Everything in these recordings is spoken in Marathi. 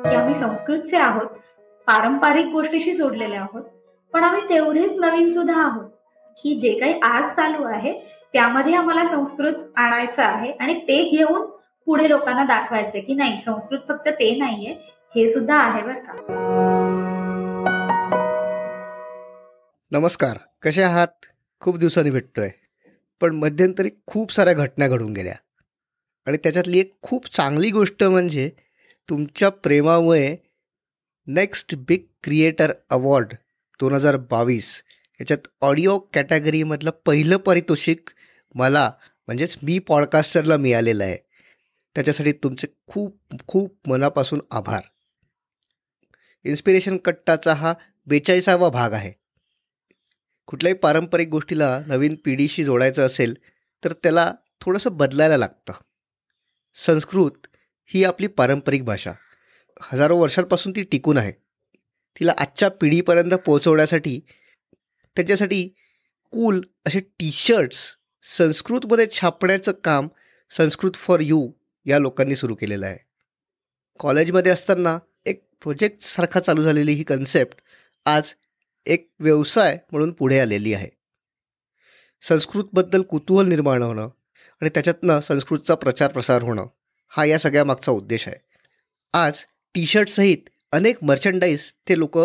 की आम्ही संस्कृतचे आहोत, पारंपरिक गोष्टीशी जोडलेले आहोत, पण आम्ही तेवढेच नवीन सुद्धा आहोत की जे काही आज चालू आहे त्यामध्ये आम्हाला संस्कृत आणायचं आहे आणि ते घेऊन पुढे लोकांना दाखवायचंय की नाही, संस्कृत फक्त ते नाहीये, हे सुद्धा आहे बरं का. नमस्कार, कसे आहात? खूप दिवसांनी भेटतोय. पण मध्यंतरी खूप साऱ्या घटना घडून गेल्या आणि त्याच्यातली एक खूप चांगली गोष्ट म्हणजे तुमच्या प्रेमामुळे नेक्स्ट बिग क्रिएटर अवॉर्ड 2022 याच्यात ऑडिओ कॅटेगरीमधलं पहिलं पारितोषिक मला म्हणजेच मी पॉडकास्टरला मिळालेलं आहे. त्याच्यासाठी तुमचे खूप खूप मनापासून आभार. इन्स्पिरेशन कट्टाचा हा 42वा भाग आहे. कुठल्याही पारंपरिक गोष्टीला नवीन पिढीशी जोडायचं असेल तर त्याला थोडंसं बदलायला लागतं. संस्कृत ही आपली पारंपरिक भाषा हजारो वर्षांपासून ती टिकून आहे. तिला आजच्या पिढीपर्यंत पोहोचवण्यासाठी त्याच्यासाठी कूल असे टी शर्ट्स संस्कृतमध्ये छापण्याचं काम संस्कृत फॉर यू या लोकांनी सुरू केलेलं आहे. कॉलेजमध्ये असताना एक प्रोजेक्टसारखा चालू झालेली ही कन्सेप्ट आज एक व्यवसाय म्हणून पुढे आलेली आहे. संस्कृतबद्दल कुतूहल निर्माण होणं आणि त्याच्यातनं संस्कृतचा प्रचार प्रसार होणं हा या सगळ्या मागचा उद्देश आहे. आज टी शर्टसहित अनेक मर्चंडाईज ते लोक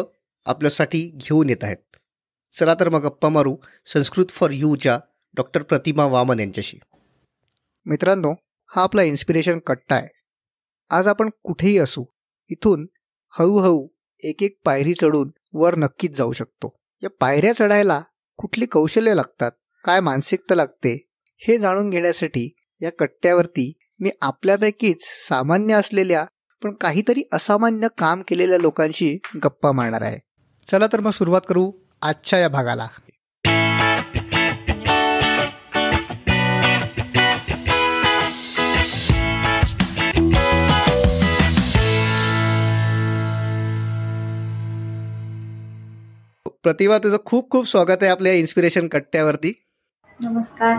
आपल्यासाठी घेऊन येत आहेत. चला तर मग गप्पा मारू संस्कृत फॉर यूच्या डॉक्टर प्रतिमा वामन यांच्याशी. मित्रांनो, हा आपला इन्स्पिरेशन कट्टा आहे. आज आपण कुठेही असू, इथून हळूहळू एक एक पायरी चढून वर नक्कीच जाऊ शकतो. या पायऱ्या चढायला कुठली कौशल्य लागतात, काय मानसिकता लागते, हे जाणून घेण्यासाठी या कट्ट्यावरती मी आपल्यापैकीच सामान्य असलेल्या पण काहीतरी असामान्य काम केलेल्या लोकांशी गप्पा मारणार आहे. चला तर मग सुरुवात करू आजच्या या भागाला. प्रतिभा, तुझं खूप खूप स्वागत आहे आपल्या इन्स्पिरेशन कट्ट्यावरती. नमस्कार.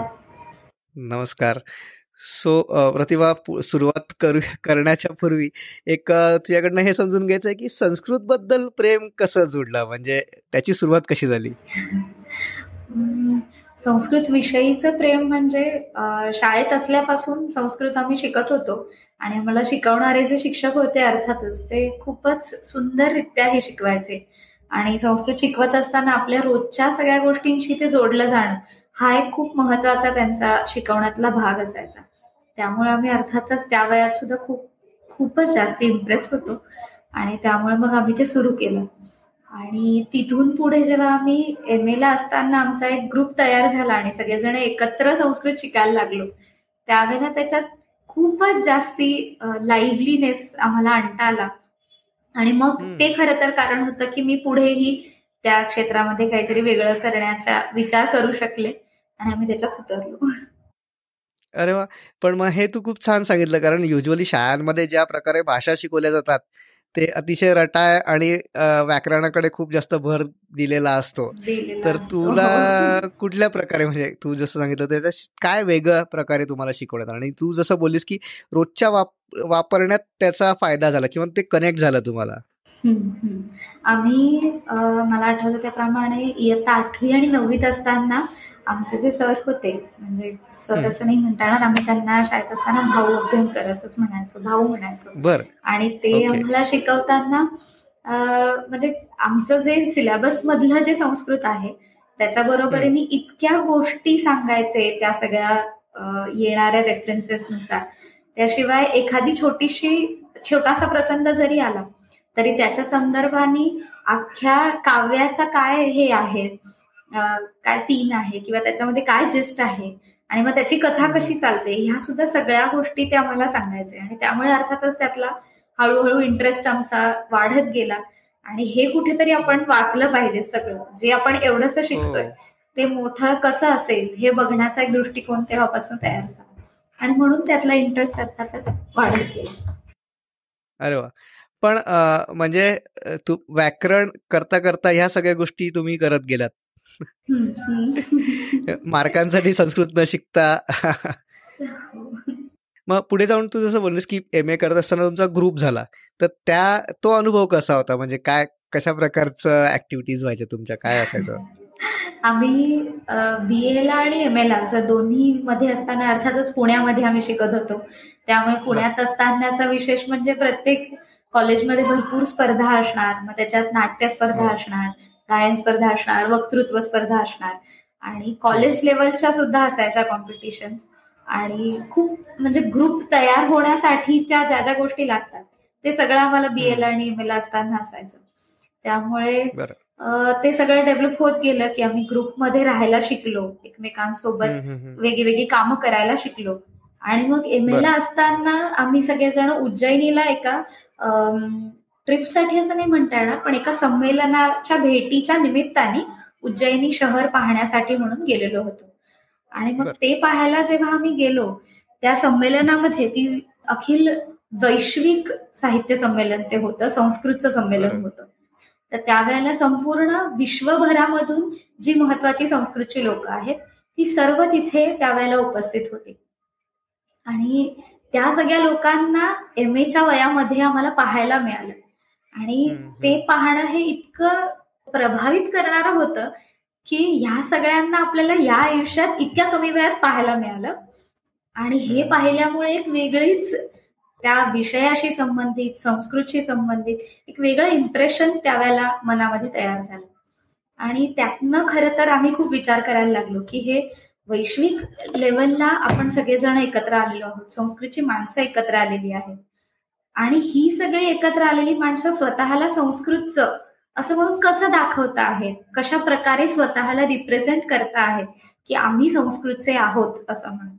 नमस्कार. सो प्रतिभा, सुरुवात करण्याच्या पूर्वी एक तुझ्याकडनं हे समजून घ्यायचं आहे की संस्कृतबद्दल प्रेम कसं जुडलं, म्हणजे त्याची सुरुवात कशी झाली? संस्कृत विषयीचं प्रेम म्हणजे शाळेत असल्यापासून संस्कृत आम्ही शिकत होतो आणि मला शिकवणारे जे शिक्षक होते अर्थातच ते खूपच सुंदररित्या हे शिकवायचे आणि संस्कृत शिकवत असताना आपल्या रोजच्या सगळ्या गोष्टींशी ते जोडलं जाणं हा एक खूप महत्वाचा त्यांचा शिकवण्यातला भाग असायचा. त्यामुळे आम्ही अर्थातच त्या वयात सुद्धा खूपच जास्त इम्प्रेस होतो आणि त्यामुळे मग आम्ही ते सुरू केलं. आणि तिथून पुढे जेव्हा आम्ही एम ए ला असताना आमचा एक ग्रुप तयार झाला आणि सगळेजण एकत्र संस्कृत शिकायला लागलो, त्यावेळेला त्याच्यात खूपच जास्ती लाईव्हलीनेस आम्हाला आणता आला आणि मग ते खरं तर कारण होतं की मी पुढेही त्या क्षेत्रामध्ये काहीतरी वेगळं करण्याचा विचार करू शकले आणि आम्ही त्याच्यात उतरलो. अरे वा. पण मग हे तू खूप छान सांगितलं, कारण युजली शाळांमध्ये ज्या प्रकारे भाषा शिकवल्या जातात ते अतिशय रटाळ आणि व्याकरणाकडे खूप जास्त भर दिलेला असतो. तर तुला कुठल्या प्रकारे, म्हणजे तू जसं सांगितलं त्याच्या काय वेगळ्या प्रकारे तुम्हाला शिकवण्यात, आणि तू जसं बोललीस की रोजच्या वापरण्यात त्याचा फायदा झाला किंवा ते कनेक्ट झालं तुम्हाला? आम्ही मला आठवतं त्याप्रमाणे इयत्ता 8वी आणि 9वीत असताना आमचे जे सर होते, म्हणजे सर असं नाही म्हणता येणार, आम्ही त्यांना शाळेत असताना भाऊ अभ्यंकर असंच म्हणायचो, भाऊ म्हणायचो. आणि ते आम्हाला शिकवताना म्हणजे आमचं जे सिलेबस मधलं जे संस्कृत आहे त्याच्या बरोबरीने इतक्या गोष्टी सांगायचे त्या सगळ्या येणाऱ्या रेफरन्सेसनुसार. त्याशिवाय एखादी छोटासा प्रसंग जरी आला तरी त्याच्या संदर्भाने अख्ख्या काव्याचा काय हे आहे, काय सीन आहे किंवा त्याच्यामध्ये काय जिस्ट आहे आणि मग त्याची कथा कशी चालते, ह्या सुद्धा सगळ्या गोष्टी ते आम्हाला सांगायचे. आणि त्यामुळे अर्थातच त्यातला हळूहळू इंटरेस्ट आमचा वाढत गेला आणि हे कुठेतरी आपण वाचलं पाहिजे. सगळं जे आपण एवढंसं शिकतोय ते मोठं कसं असेल हे बघण्याचा एक दृष्टिकोन तेव्हापासून तयार झाला आणि म्हणून त्यातला इंटरेस्ट अर्थातच वाढत गेला. अरे वा. पण म्हणजे तू व्याकरण करता करता ह्या सगळ्या गोष्टी तुम्ही करत गेलात, मार्कांसाठी संस्कृत न शिकता. मग पुढे जाऊन तू जसं बोललीस की MA करत असताना तुमचा ग्रुप झाला, तर तो अनुभव कसा होता? म्हणजे कशा प्रकारचं ऍक्टिव्हिटीज व्हायच्या तुमच्या, काय असायचं? आम्ही BA ला आणि MA ला असं दोन्ही मध्ये असताना अर्थातच पुण्यामध्ये आम्ही शिकत होतो. त्यामुळे पुण्यात असतानाचा विशेष म्हणजे प्रत्येक कॉलेजमध्ये भरपूर स्पर्धा असणार, मग त्याच्यात नाट्य स्पर्धा असणार, गायन स्पर्धा असणार, वक्तृत्व स्पर्धा असणार आणि कॉलेज लेवलच्या सुद्धा असायच्या कॉम्पिटिशन्स. आणि खूप म्हणजे ग्रुप तयार होण्यासाठीच्या ज्या ज्या गोष्टी लागतात ते सगळं आम्हाला BA ला आणि MA ला असताना असायचं. त्यामुळे ते सगळं डेव्हलप होत गेलं की आम्ही ग्रुपमध्ये राहायला शिकलो, एकमेकांसोबत वेगळी कामं करायला शिकलो. आणि मग MA ला असताना आम्ही सगळेजण उज्जैनीला एका ट्रिपसाठी असं नाही म्हणता येणार, पण एका संमेलनाच्या भेटीच्या निमित्ताने उज्जैनी शहर पाहण्यासाठी म्हणून गेलेलो होतो. आणि मग ते पाहायला जेव्हा आम्ही गेलो, त्या संमेलनामध्ये ती अखिल वैश्विक साहित्य संमेलन ते होतं, संस्कृतचं संमेलन होतं. तर त्यावेळेला संपूर्ण विश्वभरामधून जी महत्वाची संस्कृतची लोक आहेत ती सर्व तिथे त्यावेळेला उपस्थित होती. आणि त्या सगळ्या लोकांना MAच्या वयामध्ये आम्हाला पाहायला मिळालं. आणि ते पाहणं हे इतकं प्रभावित करणारं होतं की ह्या सगळ्यांना आपल्याला या आयुष्यात इतक्या कमी वेळात पाहायला मिळालं. आणि हे पाहिल्यामुळे एक वेगळीच त्या विषयाशी संबंधित, संस्कृतशी संबंधित एक वेगळं इम्प्रेशन त्यावेळेला मनामध्ये तयार झालं. आणि त्यातनं खरं तर आम्ही खूप विचार करायला लागलो की हे वैश्विक लेवलला आपण सगळेजण एकत्र आलेलो आहोत, संस्कृतची माणसं एकत्र आलेली आहेत. आणि ही सगळी एकत्र आलेली माणसं स्वतःला संस्कृतचं असं म्हणून कसं दाखवता आहेत, कशा प्रकारे स्वतःला रिप्रेझेंट करता आहेत की आम्ही संस्कृतचे आहोत असं म्हणून.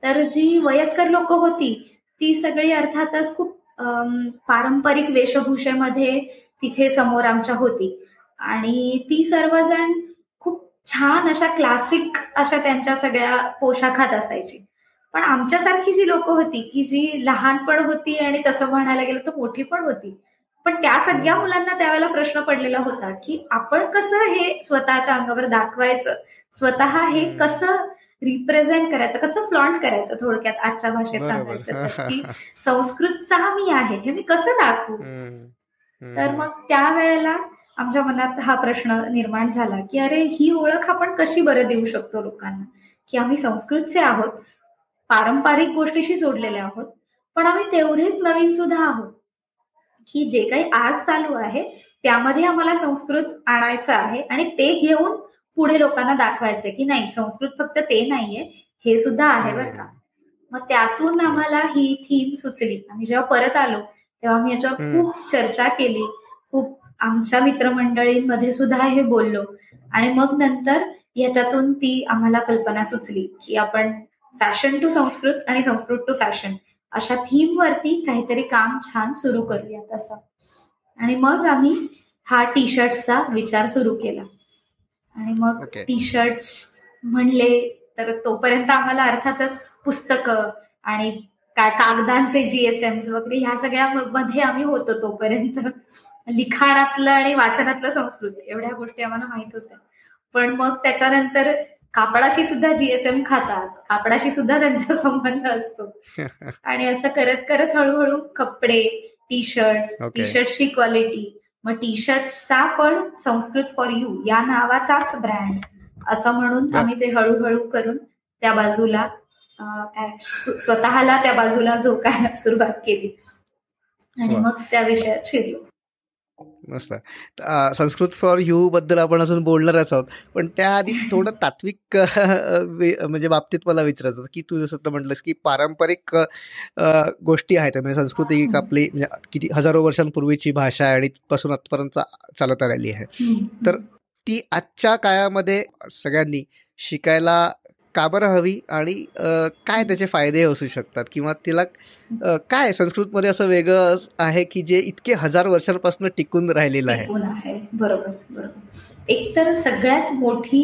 तर जी वयस्कर लोक होती ती सगळी अर्थातच खूप पारंपरिक वेशभूषेमध्ये तिथे समोर आमच्या होती. आणि ती सर्वजण खूप छान अशा क्लासिक अशा त्यांच्या सगळ्या पोशाखात असायची. पण आमच्यासारखी जी लोक होती की जी लहान पण होती आणि तसं म्हणायला गेलं तर मोठी पण होती, पण त्या सगळ्या मुलांना त्यावेळेला प्रश्न पडलेला होता की आपण कसं हे स्वतःच्या अंगावर दाखवायचं, स्वतः हे कसं रिप्रेझेंट करायचं, कसं फ्लॉन्ट करायचं, थोडक्यात आजच्या भाषेत सांगायचं तर की संस्कृतचा मी आहे हे मी कसं दाखवू. तर मग त्यावेळेला आमच्या मनात हा प्रश्न निर्माण झाला की अरे ही ओळख आपण कशी बरं देऊ शकतो लोकांना की आम्ही संस्कृतचे आहोत, पारंपरिक गोष्टीशी जोडलेले आहोत, पण आम्ही तेवढेच नवीन सुद्धा आहोत की जे काही आज चालू आहे त्यामध्ये आम्हाला संस्कृत आणायचं आहे आणि ते घेऊन पुढे लोकांना दाखवायचंय की नाही संस्कृत फक्त ते नाहीये, हे सुद्धा आहे बरं का. मग त्यातून आम्हाला ही थीम सुचली. आम्ही जेव्हा परत आलो तेव्हा आम्ही याच्यावर खूप चर्चा केली, खूप आमच्या मित्रमंडळींमध्ये सुद्धा हे बोललो. आणि मग नंतर याच्यातून ती आम्हाला कल्पना सुचली की आपण फॅशन टू संस्कृत आणि संस्कृत टू फॅशन अशा थीम वरती काहीतरी काम छान सुरू करूयात असं. आणि मग आम्ही हा टी-शर्ट्सचा विचार सुरू केला. आणि मग टी-शर्ट्स म्हणले तर तोपर्यंत आम्हाला अर्थातच पुस्तकं आणि काय कागदांचे GSMs वगैरे ह्या सगळ्या मध्ये आम्ही होतो. तोपर्यंत लिखाणातलं आणि वाचनातलं संस्कृत एवढ्या गोष्टी आम्हाला माहित होत्या. पण मग त्याच्यानंतर कापडाशी सुद्धा GSM खातात, कापडाशी सुद्धा त्यांचा संबंध असतो. आणि असं करत करत हळूहळू कपडे, टी-शर्ट्सची क्वालिटी, मग टी-शर्ट्सचा पण संस्कृत फॉर यू या नावाचाच ब्रँड असं म्हणून आम्ही ते हळूहळू करून त्या बाजूला स्वतःला त्या बाजूला झोकायला सुरुवात केली आणि मग त्या विषयात शिरलो. मस्त. संस्कृत फॉर यू बद्दल आपण अजून बोलणारच आहोत, पण त्याआधी थोडं तात्विक म्हणजे बाबतीत मला विचारायचं की तू जसं म्हटलंस की पारंपरिक गोष्टी आहेत, म्हणजे संस्कृत ही आपली म्हणजे किती हजारो वर्षांपूर्वीची भाषा आहे आणि तिथपासून आतापर्यंत चालत आलेली आहे. तर ती आजच्या काळामध्ये सगळ्यांनी शिकायला का बरं हवी आणि काय त्याचे फायदे असू शकतात, किंवा तिला काय संस्कृतमध्ये असं वेगळं आहे की जे इतके हजार वर्षांपासून टिकून राहिलेलं आहे. बरोबर. एक तर सगळ्यात मोठी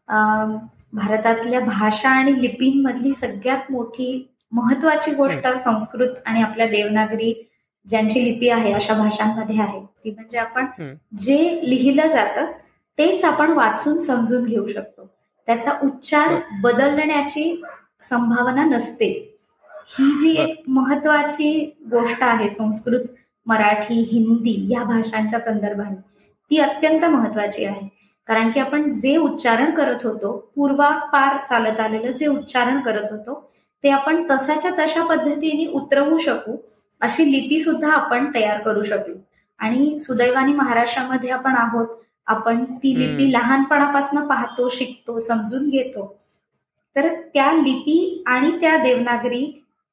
भारतातल्या भाषा आणि लिपींमधली सगळ्यात मोठी महत्वाची गोष्ट संस्कृत आणि आपल्या देवनागरी ज्यांची लिपी आहे अशा भाषांमध्ये आहे ती म्हणजे आपण जे लिहिलं जातं तेच आपण वाचून समजून घेऊ शकतो. त्याचा उच्चार बदलण्याची संभावना नसते. ही जी एक महत्वाची गोष्ट आहे संस्कृत, मराठी, हिंदी या भाषांच्या संदर्भाने, ती अत्यंत महत्वाची आहे. कारण की आपण जे उच्चारण करत होतो, पूर्वापार चालत आलेलं जे उच्चारण करत होतो, ते आपण तशाच्या तशा पद्धतीने उतरवू शकू, अशी लिपी सुद्धा आपण तयार करू शकू. आणि सुदैवाने महाराष्ट्रामध्ये आपण आहोत. आपण ती लिपी लहानपणापासून पाहतो, शिकतो, समजून घेतो. तर त्या लिपी आणि त्या देवनागरी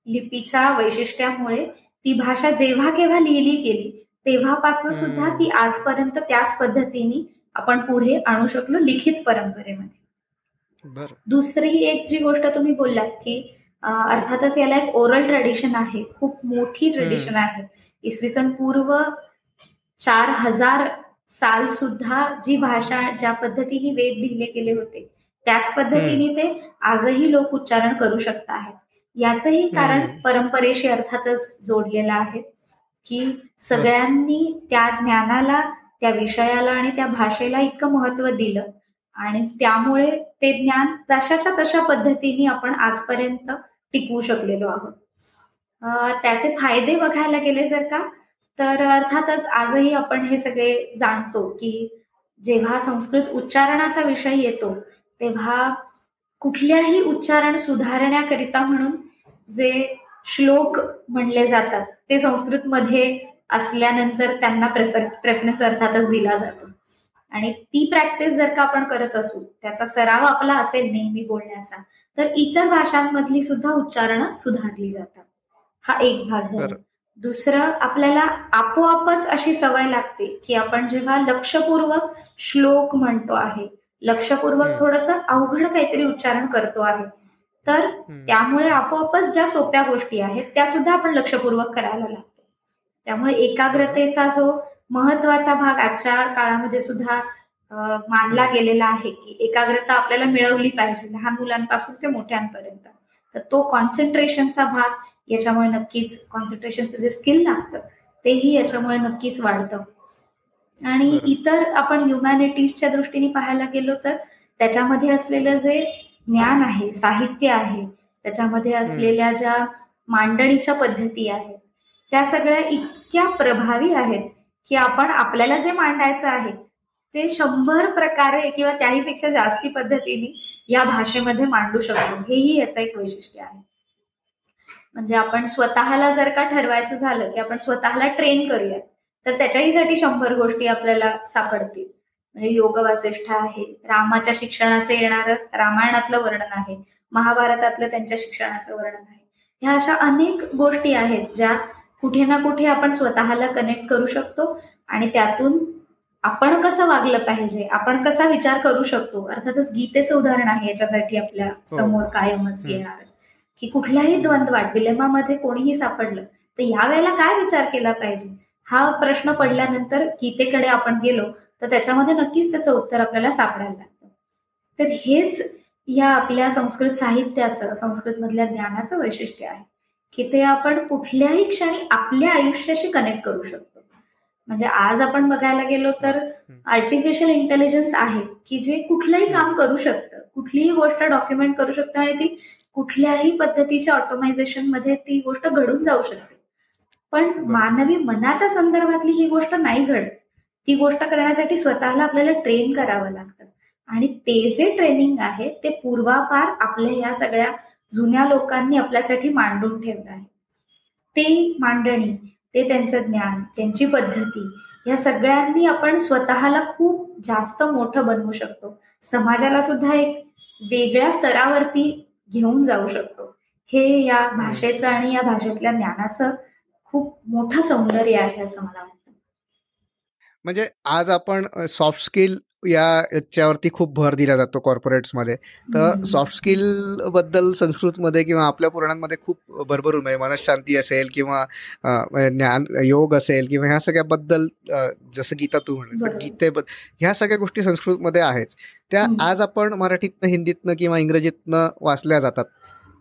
लिपीच्या वैशिष्ट्यामुळे ती भाषा जेव्हा केव्हा लिहिली गेली तेव्हापासून सुद्धा ती आजपर्यंत त्याच पद्धतीने आपण पुढे आणू शकलो लिखित परंपरेमध्ये. दुसरी एक जी गोष्ट तुम्ही बोललात की अर्थातच याला एक ओरल ट्रेडिशन आहे, खूप मोठी ट्रेडिशन आहे. इसवी सन पूर्व 4000 साल सुद्धा जी भाषा ज्या पद्धतीने वेद लिहिले गेले होते त्याच पद्धतीने ते आजही लोक उच्चारण करू शकत आहेत. याचंही कारण परंपरेशी अर्थातच जोडलेलं आहे की सगळ्यांनी त्या ज्ञानाला, त्या विषयाला आणि त्या भाषेला इतकं महत्व दिलं आणि त्यामुळे ते ज्ञान तशाच्या तशा पद्धतीने आपण आजपर्यंत टिकवू शकलेलो आहोत. त्याचे फायदे बघायला गेले जर का, तर अर्थातच आजही आपण हे सगळे जाणतो की जेव्हा संस्कृत उच्चारणाचा विषय येतो तेव्हा कुठल्याही उच्चारण सुधारण्याकरिता म्हणून जे श्लोक म्हणले जातात ते संस्कृतमध्ये असल्यानंतर त्यांना प्रेफरन्स अर्थातच दिला जातो. आणि ती प्रॅक्टिस जर का आपण करत असू, त्याचा सराव आपला असेल नेहमी बोलण्याचा, तर इतर भाषांमधली सुद्धा उच्चारणं सुधारली जातात. हा एक भाग झाला. दुसरं, आपल्याला आपोआपच अशी सवय लागते की आपण जेव्हा लक्षपूर्वक श्लोक म्हणतो आहे, लक्षपूर्वक थोडंसं अवघड काहीतरी उच्चारण करतो आहे, तर त्यामुळे आपोआपच ज्या सोप्या गोष्टी आहेत त्या सुद्धा आपण लक्षपूर्वक करायला लागतो. त्यामुळे एकाग्रतेचा जो महत्वाचा भाग आजच्या काळामध्ये सुद्धा मानला गेलेला आहे की एकाग्रता आपल्याला मिळवली पाहिजे लहान मुलांपासून ते मोठ्यांपर्यंत. तर तो कॉन्सन्ट्रेशनचा भाग याच्यामुळे नक्कीच, कॉन्सन्ट्रेशनचं जे स्किल लागतं तेही याच्यामुळे नक्कीच वाढतं. आणि इतर आपण ह्युमॅनिटीजच्या दृष्टीने पाहायला गेलो तर त्याच्यामध्ये असलेलं जे ज्ञान आहे, साहित्य आहे, त्याच्यामध्ये असलेल्या ज्या मांडणीच्या पद्धती आहेत त्या सगळ्या इतक्या प्रभावी आहेत की आपण आपल्याला जे मांडायचं आहे ते 100 प्रकारे किंवा त्याहीपेक्षा जास्ती पद्धतीने या भाषेमध्ये मांडू शकतो. हेही याचं एक वैशिष्ट्य आहे. म्हणजे आपण स्वतःला जर का ठरवायचं झालं की आपण स्वतःला ट्रेन करूया तर त्याच्याहीसाठी 100 गोष्टी आपल्याला सापडतील. म्हणजे योग वासिष्ठ आहे, रामाच्या शिक्षणाचं येणारं रामायणातलं वर्णन आहे, महाभारतातलं त्यांच्या शिक्षणाचं वर्णन आहे. ह्या अशा अनेक गोष्टी आहेत ज्या कुठे ना कुठे आपण स्वतःला कनेक्ट करू शकतो आणि त्यातून आपण कसं वागलं पाहिजे, आपण कसा विचार करू शकतो. अर्थातच गीतेचं उदाहरण आहे याच्यासाठी आपल्या समोर कायमच येणार की कुठल्याही द्वंद्वात, डिलेमामध्ये कोणीही सापडलं तर यावेळेला काय विचार केला पाहिजे हा प्रश्न पडल्यानंतर गीतेकडे आपण गेलो तर त्याच्यामध्ये नक्कीच त्याचं उत्तर आपल्याला सापडायला लागतं. तर हेच या आपल्या संस्कृत साहित्याचं, संस्कृत मधल्या ज्ञानाचं वैशिष्ट्य आहे की ते आपण कुठल्याही क्षणी आपल्या आयुष्याशी कनेक्ट करू शकतो. म्हणजे आज आपण बघायला गेलो तर आर्टिफिशियल इंटेलिजन्स आहे की जे कुठलंही काम करू शकतं, कुठलीही गोष्ट डॉक्युमेंट करू शकतं आणि ती कुठल्याही पद्धतीच्या ऑटोमायझेशन मध्ये ती गोष्ट घडून जाऊ शकते. पण मानवी मनाच्या संदर्भातली ही गोष्ट नाही घडत. ती गोष्ट करण्यासाठी स्वतःला आपल्याला ट्रेन करावं लागतं आणि ते जे ट्रेनिंग आहे ते पूर्वापार आपल्या या सगळ्या जुन्या लोकांनी आपल्यासाठी मांडून ठेवलं आहे. ते मांडणी, ते त्यांचं ज्ञान, त्यांची पद्धती, या सगळ्यांनी आपण स्वतःला खूप जास्त मोठं बनवू शकतो. समाजाला सुद्धा एक वेगळ्या स्तरावरती घेऊन जाऊ शकतो. हे या भाषेचं आणि या भाषेतल्या ज्ञानाचं खूप मोठं सौंदर्य आहे असं मला वाटतं. म्हणजे आज आपण सॉफ्ट स्किल याच्यावरती खूप भर दिला जातो कॉर्पोरेट्समध्ये. तर सॉफ्ट स्किल बद्दल संस्कृतमध्ये किंवा आपल्या पुराणांमध्ये खूप भरभरून, म्हणजे मनशांती असेल किंवा ज्ञान योग असेल किंवा ह्या सगळ्याबद्दल, जसं गीता तू म्हणलं गीतेबद्दल, ह्या सगळ्या गोष्टी संस्कृतमध्ये आहेच. त्या आज आपण मराठीतनं, हिंदीतनं किंवा इंग्रजीतनं वाचल्या जातात.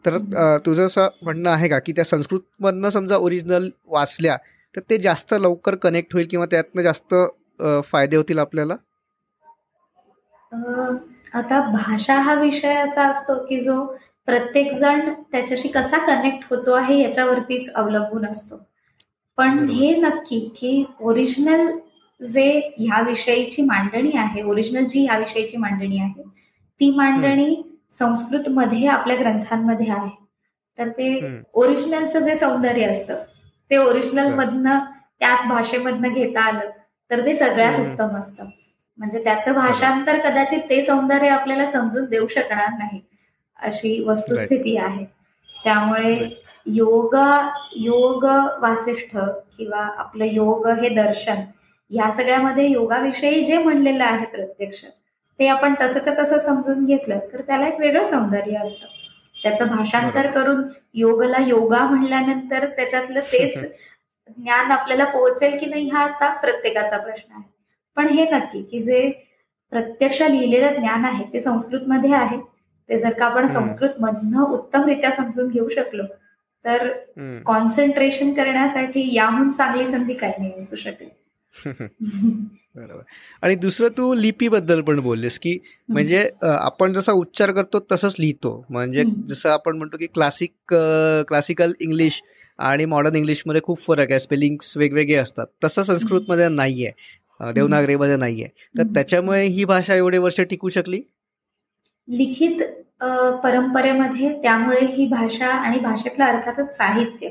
तर तुझं असं म्हणणं आहे का की त्या संस्कृतमधनं समजा ओरिजिनल वाचल्या तर ते जास्त लवकर कनेक्ट होईल किंवा त्यातनं जास्त फायदे होतील आपल्याला? आता भाषा हा विषय असा असतो की जो प्रत्येक जण त्याच्याशी कसा कनेक्ट होतो आहे याच्यावरतीच अवलंबून असतो. पण हे नक्की की ओरिजिनल जे ह्या विषयीची मांडणी आहे, ओरिजिनल जी ह्या विषयीची मांडणी आहे ती मांडणी संस्कृत मध्ये आपल्या ग्रंथांमध्ये आहे. तर ते ओरिजिनलचं जे सौंदर्य असतं ते ओरिजिनल मधनं त्याच भाषेमधनं घेता आलं तर ते सगळ्यात उत्तम असतं. म्हणजे त्याचं भाषांतर कदाचित ते सौंदर्य आपल्याला समजून देऊ शकणार नाही अशी वस्तुस्थिती आहे. त्यामुळे योग वासिष्ठ किंवा आपलं योग हे दर्शन या सगळ्यामध्ये योगाविषयी जे म्हणलेलं आहे प्रत्यक्ष ते आपण तसंच्या तसं समजून घेतलं तर त्याला एक वेगळं सौंदर्य असतं. त्याचं भाषांतर करून योगला योगा म्हणल्यानंतर त्याच्यातलं तेच ज्ञान आपल्याला पोहोचेल की नाही हा आता प्रत्येकाचा प्रश्न आहे. पण हे नक्की की जे प्रत्यक्ष लिहिलेलं ज्ञान आहे ते संस्कृतमध्ये आहे. ते जर का आपण संस्कृत मधनं उत्तमरित्या समजून घेऊ शकलो तर कॉन्सन्ट्रेशन करण्यासाठी याहून चांगली संधी काही नाही असू शकेल. बरोबर. आणि दुसरं तू लिपीबद्दल पण बोललीस की म्हणजे आपण जसा उच्चार करतो तसंच लिहितो. म्हणजे जसं आपण म्हणतो की क्लासिकल इंग्लिश आणि मॉडर्न इंग्लिशमध्ये खूप फरक आहे, स्पेलिंग्स वेगवेगळे असतात. तसं संस्कृतमध्ये नाहीये, देवनागरीमध्ये नाहीये. तर त्याच्यामुळे ही भाषा एवढे वर्ष टिकू शकली लिखित परंपरेमध्ये. त्यामुळे ही भाषा आणि भाषेतलं अर्थातच साहित्य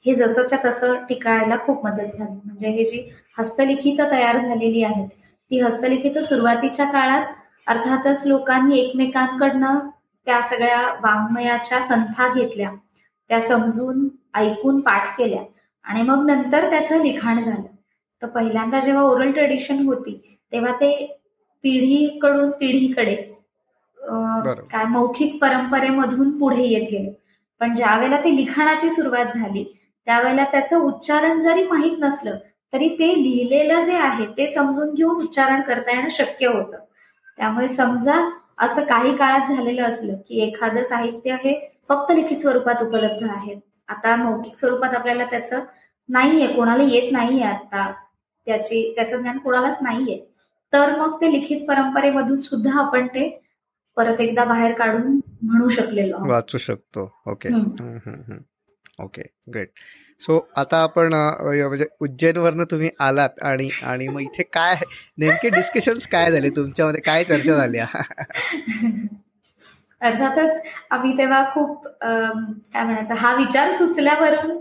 हे जसंच्या तसं टिकायला खूप मदत झाली. म्हणजे हे जी हस्तलिखित तयार झालेली आहेत ती हस्तलिखित सुरुवातीच्या काळात अर्थातच लोकांनी एकमेकांकडनं त्या सगळ्या वाङ्मयाच्या संथा घेतल्या, त्या समजून ऐकून पाठ केल्या आणि मग नंतर त्याचं लिखाण झालं. तर पहिल्यांदा जेव्हा ओरल ट्रेडिशन होती तेव्हा ते पिढीकडून पिढीकडे काय मौखिक परंपरेमधून पुढे येत गेले. पण ज्या वेळेला ते लिखाणाची सुरुवात झाली त्यावेळेला त्याचं उच्चारण जरी माहीत नसलं तरी ते लिहिलेलं जे आहे ते समजून घेऊन उच्चारण करता येणं शक्य होतं. त्यामुळे समजा असं काही काळात झालेलं असलं की एखादं साहित्य हे फक्त लिखित स्वरूपात उपलब्ध आहे, आता मौखिक स्वरूपात आपल्याला त्याचं नाहीये, कोणाला येत नाहीये, आता त्याचं ज्ञान कोणालाच नाहीये, तर मग ते लिखित परंपरेमधून सुद्धा आपण ते परत एकदा बाहेर काढून म्हणू शकलेलो, वाचू शकतो. ओके. Okay, great. सो आता आपण म्हणजे उज्जैनवरनं तुम्ही आलात आणि मग इथे काय नेमके डिस्कशन्स काय झाले तुमच्यामध्ये, काय चर्चा झाल्या? अर्थातच आम्ही तेव्हा खूप काय म्हणायचं हा विचार सुचल्यावरून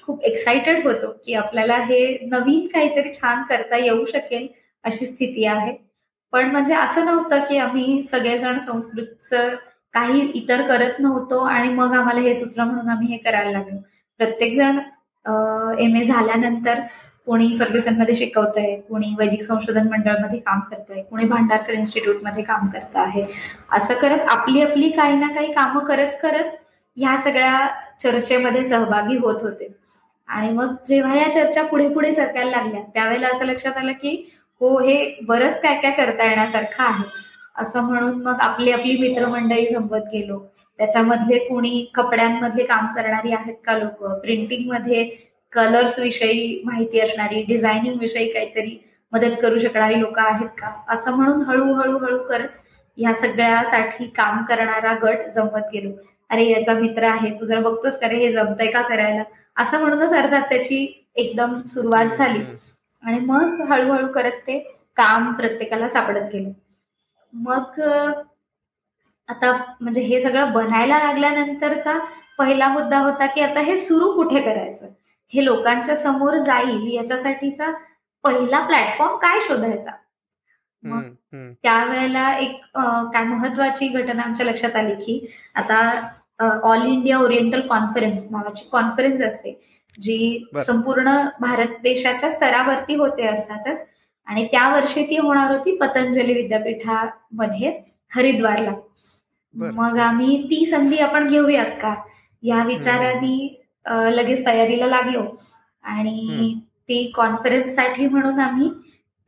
खूप एक्साइटेड होतो की आपल्याला हे नवीन काहीतरी छान करता येऊ शकेल अशी स्थिती आहे. पण म्हणजे असं नव्हतं की आम्ही सगळेजण संस्कृतचं काही इतर करत नव्हतो आणि मग आम्हाला हे सुचलं म्हणून आम्ही हे करायला लागलो. प्रत्येक जण MA झाल्यानंतर कोणी फर्ग्युसनमध्ये शिकवतंय, कोणी वैदिक संशोधन मंडळमध्ये काम करतंय, कोणी भांडारकर इन्स्टिट्यूटमध्ये काम करत आहे. असं करत आपली आपली काही ना काही कामं करत करत ह्या सगळ्या चर्चेमध्ये सहभागी होत होते. आणि मग जेव्हा या चर्चा पुढे पुढे सरकायला लागल्या त्यावेळेला असं लक्षात आलं की हो, हे बरंच काय काय करता येण्यासारखं आहे. असं म्हणून मग आपली आपली मित्रमंडळी जमवत गेलो. त्याच्यामधले कोणी कपड्यांमधले काम करणारी आहेत का लोक, प्रिंटिंग मध्ये कलर्स विषयी माहिती असणारी, डिझायनिंग विषयी काहीतरी मदत करू शकणारी लोक आहेत का, असं म्हणून हळूहळू हळू करत ह्या सगळ्यासाठी काम करणारा गट जमवत गेलो. अरे याचा मित्र आहे, तू जरा बघतोस का रे हे जमतंय का करायला, असं म्हणूनच अर्थात त्याची एकदम सुरुवात झाली. आणि मग हळूहळू करत ते काम प्रत्येकाला सापडत गेलं. मग आता म्हणजे हे सगळं बनायला लागल्यानंतरचा पहिला मुद्दा होता की आता हे सुरू कुठे करायचं, हे लोकांच्या समोर जाईल याच्यासाठीचा पहिला प्लॅटफॉर्म काय शोधायचा. मग त्यावेळेला एक काय महत्वाची घटना आमच्या लक्षात आली की आता ऑल इंडिया ओरिएंटल कॉन्फरन्स नावाची कॉन्फरन्स असते जी संपूर्ण भारत देशाच्या स्तरावरती होते अर्थातच, आणि त्या वर्षी ती होणार होती पतंजली विद्यापीठामध्ये हरिद्वारला. मग आम्ही ती संधी आपण घेऊयात का या विचाराने लगेच तयारीला लागलो आणि ती कॉन्फरन्ससाठी म्हणून आम्ही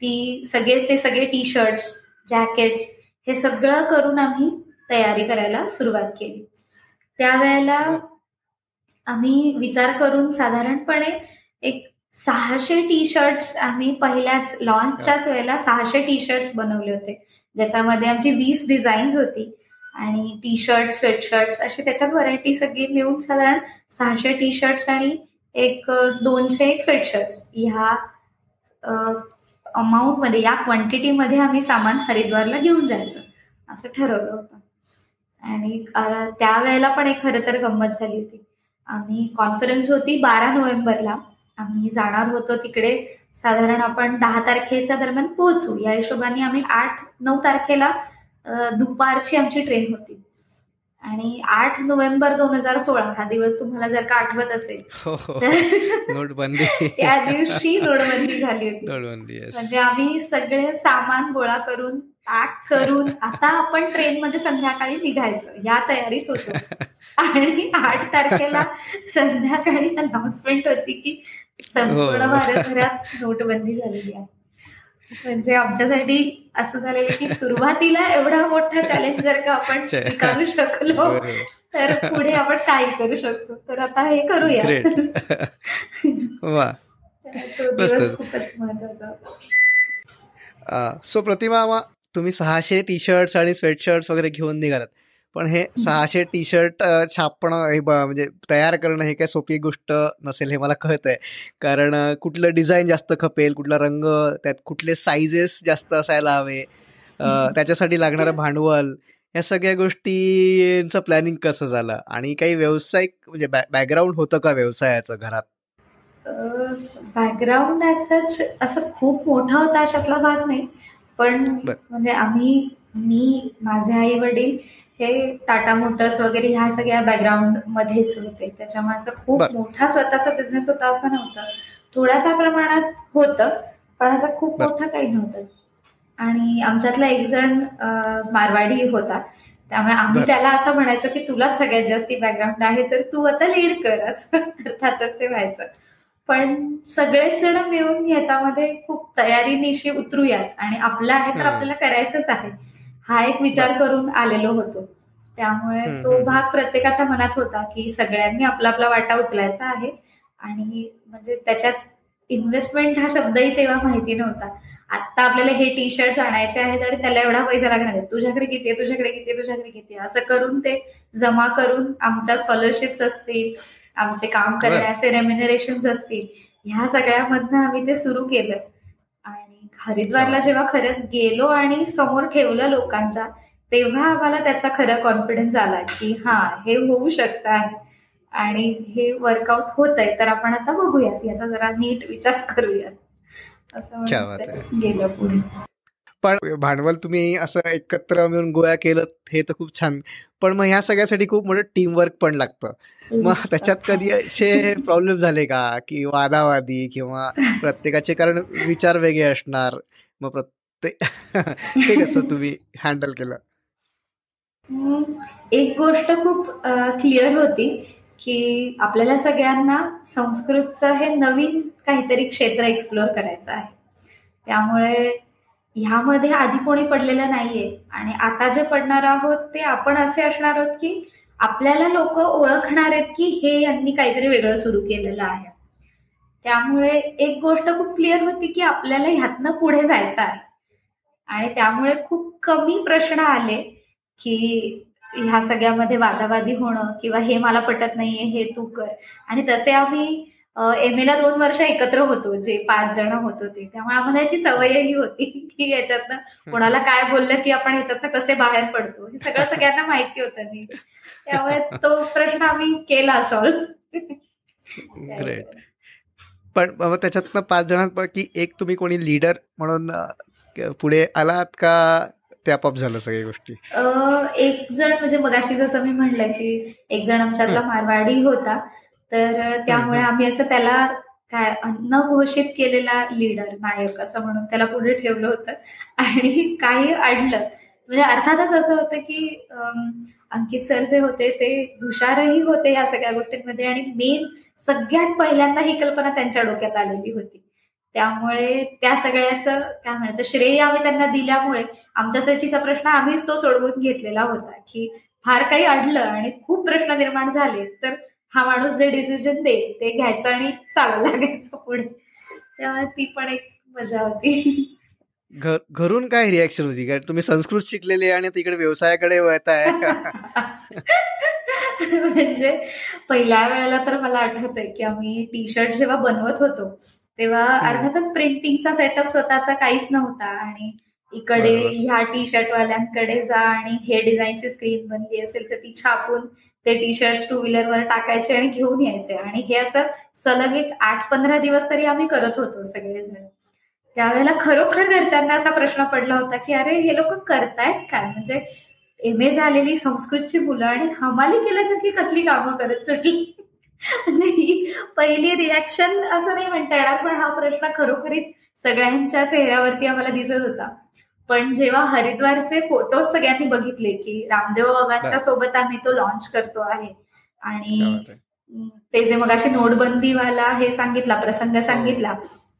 ते सगळे टी शर्ट्स, जॅकेट्स हे सगळं करून आम्ही तयारी करायला सुरुवात केली. त्यावेळेला आम्ही विचार करून साधारणपणे एक 600 टी शर्ट्स आम्ही पहिल्याच लॉन्चच्याच वेळेला 600 टी शर्ट्स बनवले होते, ज्याच्यामध्ये आमची 20 डिझाईन्स होती आणि टी शर्ट, स्वेटशर्ट्स अशी त्याच्यात व्हरायटी सगळी मिळून साधारण 600 टी शर्ट्स आणि 200 स्वेटशर्ट्स ह्या अमाऊंट मध्ये, या क्वांटिटी मध्ये आम्ही सामान हरिद्वारला घेऊन जायचं असं ठरवलं होतं. आणि त्यावेळेला पण एक खरं तर गंमत झाली होती. आम्ही कॉन्फरन्स होती 12 नोव्हेंबरला, आम्ही जाणार होतो तिकडे साधारण आपण 10 तारखेच्या दरम्यान पोहोचू या हिशोबाने आम्ही 8-9 तारखेला दुपारची आमची ट्रेन होती. आणि 8 नोव्हेंबर 2016 हा दिवस तुम्हाला जर का आठवत असेल तर नोटबंदी त्या दिवशी नोटबंदी झाली होती. नोटबंदी, म्हणजे आम्ही सगळे सामान गोळा करून पॅक करून आता आपण ट्रेनमध्ये संध्याकाळी निघायचं या तयारीत होतो. आणि 8 तारखेला संध्याकाळी अनाउन्समेंट होती की संपूर्ण भारतभरात नोटबंदी झालेली आहे. म्हणजे आमच्यासाठी असं झालेलं की सुरुवातीला एवढा मोठा चॅलेंज जर का आपण स्वीकारू शकलो तर पुढे आपण काय करू शकतो. तर आता हे करूया. तो दिवस खूपच महत्वाचा. सो प्रतिमा, तुम्ही 600 टी शर्ट्स आणि स्वेटशर्ट्स वगैरे घेऊन निघालात, पण हे 600 टी शर्ट छापणं हे म्हणजे तयार करणं हे काय सोपी गोष्ट नसेल हे मला कळत आहे. कारण कुठलं डिझाईन जास्त खपेल, कुठला रंग, त्यात कुठले साईजेस जास्त असायला हवे, त्याच्यासाठी लागणारं भांडवल, या सगळ्या गोष्टींचं प्लॅनिंग कसं झालं आणि काही व्यावसायिक म्हणजे बॅकग्राऊंड होतं का व्यवसायाचं घरात? बॅकग्राऊंड असं खूप मोठा होता अशातला भाग नाही, पण म्हणजे मी माझे आई वडील हे टाटा मोटर्स वगैरे ह्या सगळ्या बॅकग्राऊंड मध्येच होते. त्याच्यामुळे असं खूप मोठा स्वतःचा बिझनेस होता असं नव्हतं. थोड्याफार प्रमाणात होतं, पण असं खूप मोठं काही नव्हतं. आणि आमच्यातला एक जण मारवाडी होता, त्यामुळे आम्ही त्याला असं म्हणायचो की तुलाच सगळ्यात जास्ती बॅकग्राऊंड आहे तर तू आता लीड कर, असं अर्थातच ते व्हायचं. पण सगळेच जण मिळून ह्याच्यामध्ये खूप तयारीनिशी उतरूयात आणि आपलं आहे तर आपल्याला करायचंच आहे हा एक विचार करून आलेलो होतो. त्यामुळे तो भाग प्रत्येकाच्या मनात होता की सगळ्यांनी आपला आपला वाटा उचलायचा आहे. आणि म्हणजे त्याच्यात इन्व्हेस्टमेंट हा शब्दही तेव्हा माहिती नव्हता. आता आपल्याला हे टी शर्ट्स आणायचे आहेत आणि त्याला एवढा पैसा लागणार आहे, तुझ्याकडे किती आहे, तुझ्याकडे किती आहे, तुझ्याकडे किती आहे, असं करून ते जमा करून आमच्या स्कॉलरशिप्स असतील, आमचे काम करण्याचे रेम्युनरेशन्स असतील, ह्या सगळ्यामधनं आम्ही ते सुरू केलं. आणि हरिद्वारला जेव्हा खरंच गेलो आणि समोर ठेवलं लोकांच्या, तेव्हा आम्हाला त्याचा खरं कॉन्फिडन्स आला की हा हे होऊ शकतं आहे आणि हे वर्कआउट होत आहे, तर आपण आता बघूयात, याचा जरा नीट विचार करूयात असं गेलं पुढे. पण भांडवल तुम्ही असं एकत्र मिळून गोळा केलं हे तर खूप छान, पण मग ह्या सगळ्यासाठी खूप मोठं टीमवर्क पण लागतं. मग त्याच्यात कधी असे प्रॉब्लेम झाले का की वादावादी किंवा प्रत्येकाचे, कारण विचार वेगळे असणार, मग ते कसं तुम्ही हँडल केलं? एक गोष्ट खूप क्लिअर होती की आपल्याला सगळ्यांना संस्कृतचं हे नवीन काहीतरी क्षेत्र एक्सप्लोअर करायचं आहे. त्यामुळे ह्यामध्ये आधी कोणी पडलेलं नाहीये आणि आता जे पडणार आहोत ते आपण असे असणार आहोत की आपल्याला लोक ओळखणार आहेत की हे यांनी काहीतरी वेगळं सुरू केलेलं आहे. त्यामुळे एक गोष्ट खूप क्लिअर होती की आपल्याला ह्यातनं पुढे जायचं आहे. आणि त्यामुळे खूप कमी प्रश्न आले की ह्या सगळ्यामध्ये वादावादी होणं किंवा हे मला पटत नाहीये हे तू कर. आणि तसे आम्ही एम एला 2 वर्ष एकत्र होतो, जे 5 जण होतो ते, त्यामुळे आम्हाला याची सवयही होती की याच्यातनं कोणाला काय बोललं की आपण ह्याच्यातनं कसे बाहेर पडतो हे सगळं सगळ्यांना माहिती होतं. नीट त्यामुळे तो प्रश्न आम्ही केला सॉल्व्ह. ग्रेट. पण त्याच्यातनं 5 जणांपैकी एक तुम्ही कोणी लीडर म्हणून पुढे आलात का ते आपोआप झालं सगळ्या गोष्टी? एक जण म्हणजे मगाशी जसं मी म्हणलं की एक जण आमच्यातला मारवाडी होता, तर त्यामुळे आम्ही असं त्याला काय न घोषित केलेला लीडर, नायक असं म्हणून त्याला पुढे ठेवलं होतं. आणि काही अडलं म्हणजे अर्थातच असं होतं की अंकित सर जे होते ते हुशारही होते या सगळ्या गोष्टींमध्ये आणि मेन सगळ्यात पहिल्यांदा ही कल्पना त्यांच्या डोक्यात आलेली होती. त्यामुळे त्या सगळ्याचं काय म्हणायचं श्रेय आम्ही त्यांना दिल्यामुळे आमच्यासाठीचा प्रश्न आम्हीच तो सोडवून घेतलेला होता की फार काही अडलं आणि खूप प्रश्न निर्माण झाले तर हा माणूस जे डिसिजन दे ते घ्यायचं आणि चालू लागायचं पुढे. त्यामुळे ती पण एक मजा होती. घरून काय रिॲक्शन होती? कारण तुम्ही संस्कृत शिकलेले आणि तिकडे व्यवसायाकडे वळताय. म्हणजे पहिल्या वेळेला तर मला आठवतंय की आम्ही टी शर्ट जेव्हा बनवत होतो तेव्हा अर्थातच प्रिंटिंगचा सेटअप स्वतःचा काहीच नव्हता आणि इकडे ह्या टी शर्ट वाल्यांकडे जा आणि हे डिझाईनची स्क्रीन बनली असेल तर ती छापून ते टी शर्ट 2 व्हीलरवर टाकायचे आणि घेऊन यायचे आणि हे असं सलग एक 8-15 दिवस तरी आम्ही करत होतो सगळेजण. त्यावेळेला खरोखर घरच्यांना असा प्रश्न पडला होता की अरे हे लोक करतायत काय, म्हणजे MA झालेली संस्कृतची मुलं आणि हमाली केल्यासारखी कसली कामं करत सुटली. म्हणजे ही पहिली रिॲक्शन असं नाही म्हणता येणार, पण हा प्रश्न खरोखरीच सगळ्यांच्या चेहऱ्यावरती आम्हाला दिसत होता. पण जेव्हा हरिद्वारचे फोटोज सगळ्यांनी बघितले की रामदेव बाबांच्या सोबत आम्ही तो लॉन्च करतो आहे आणि ते जे मग अशी नोटबंदीवाला हे सांगितला प्रसंग सांगितला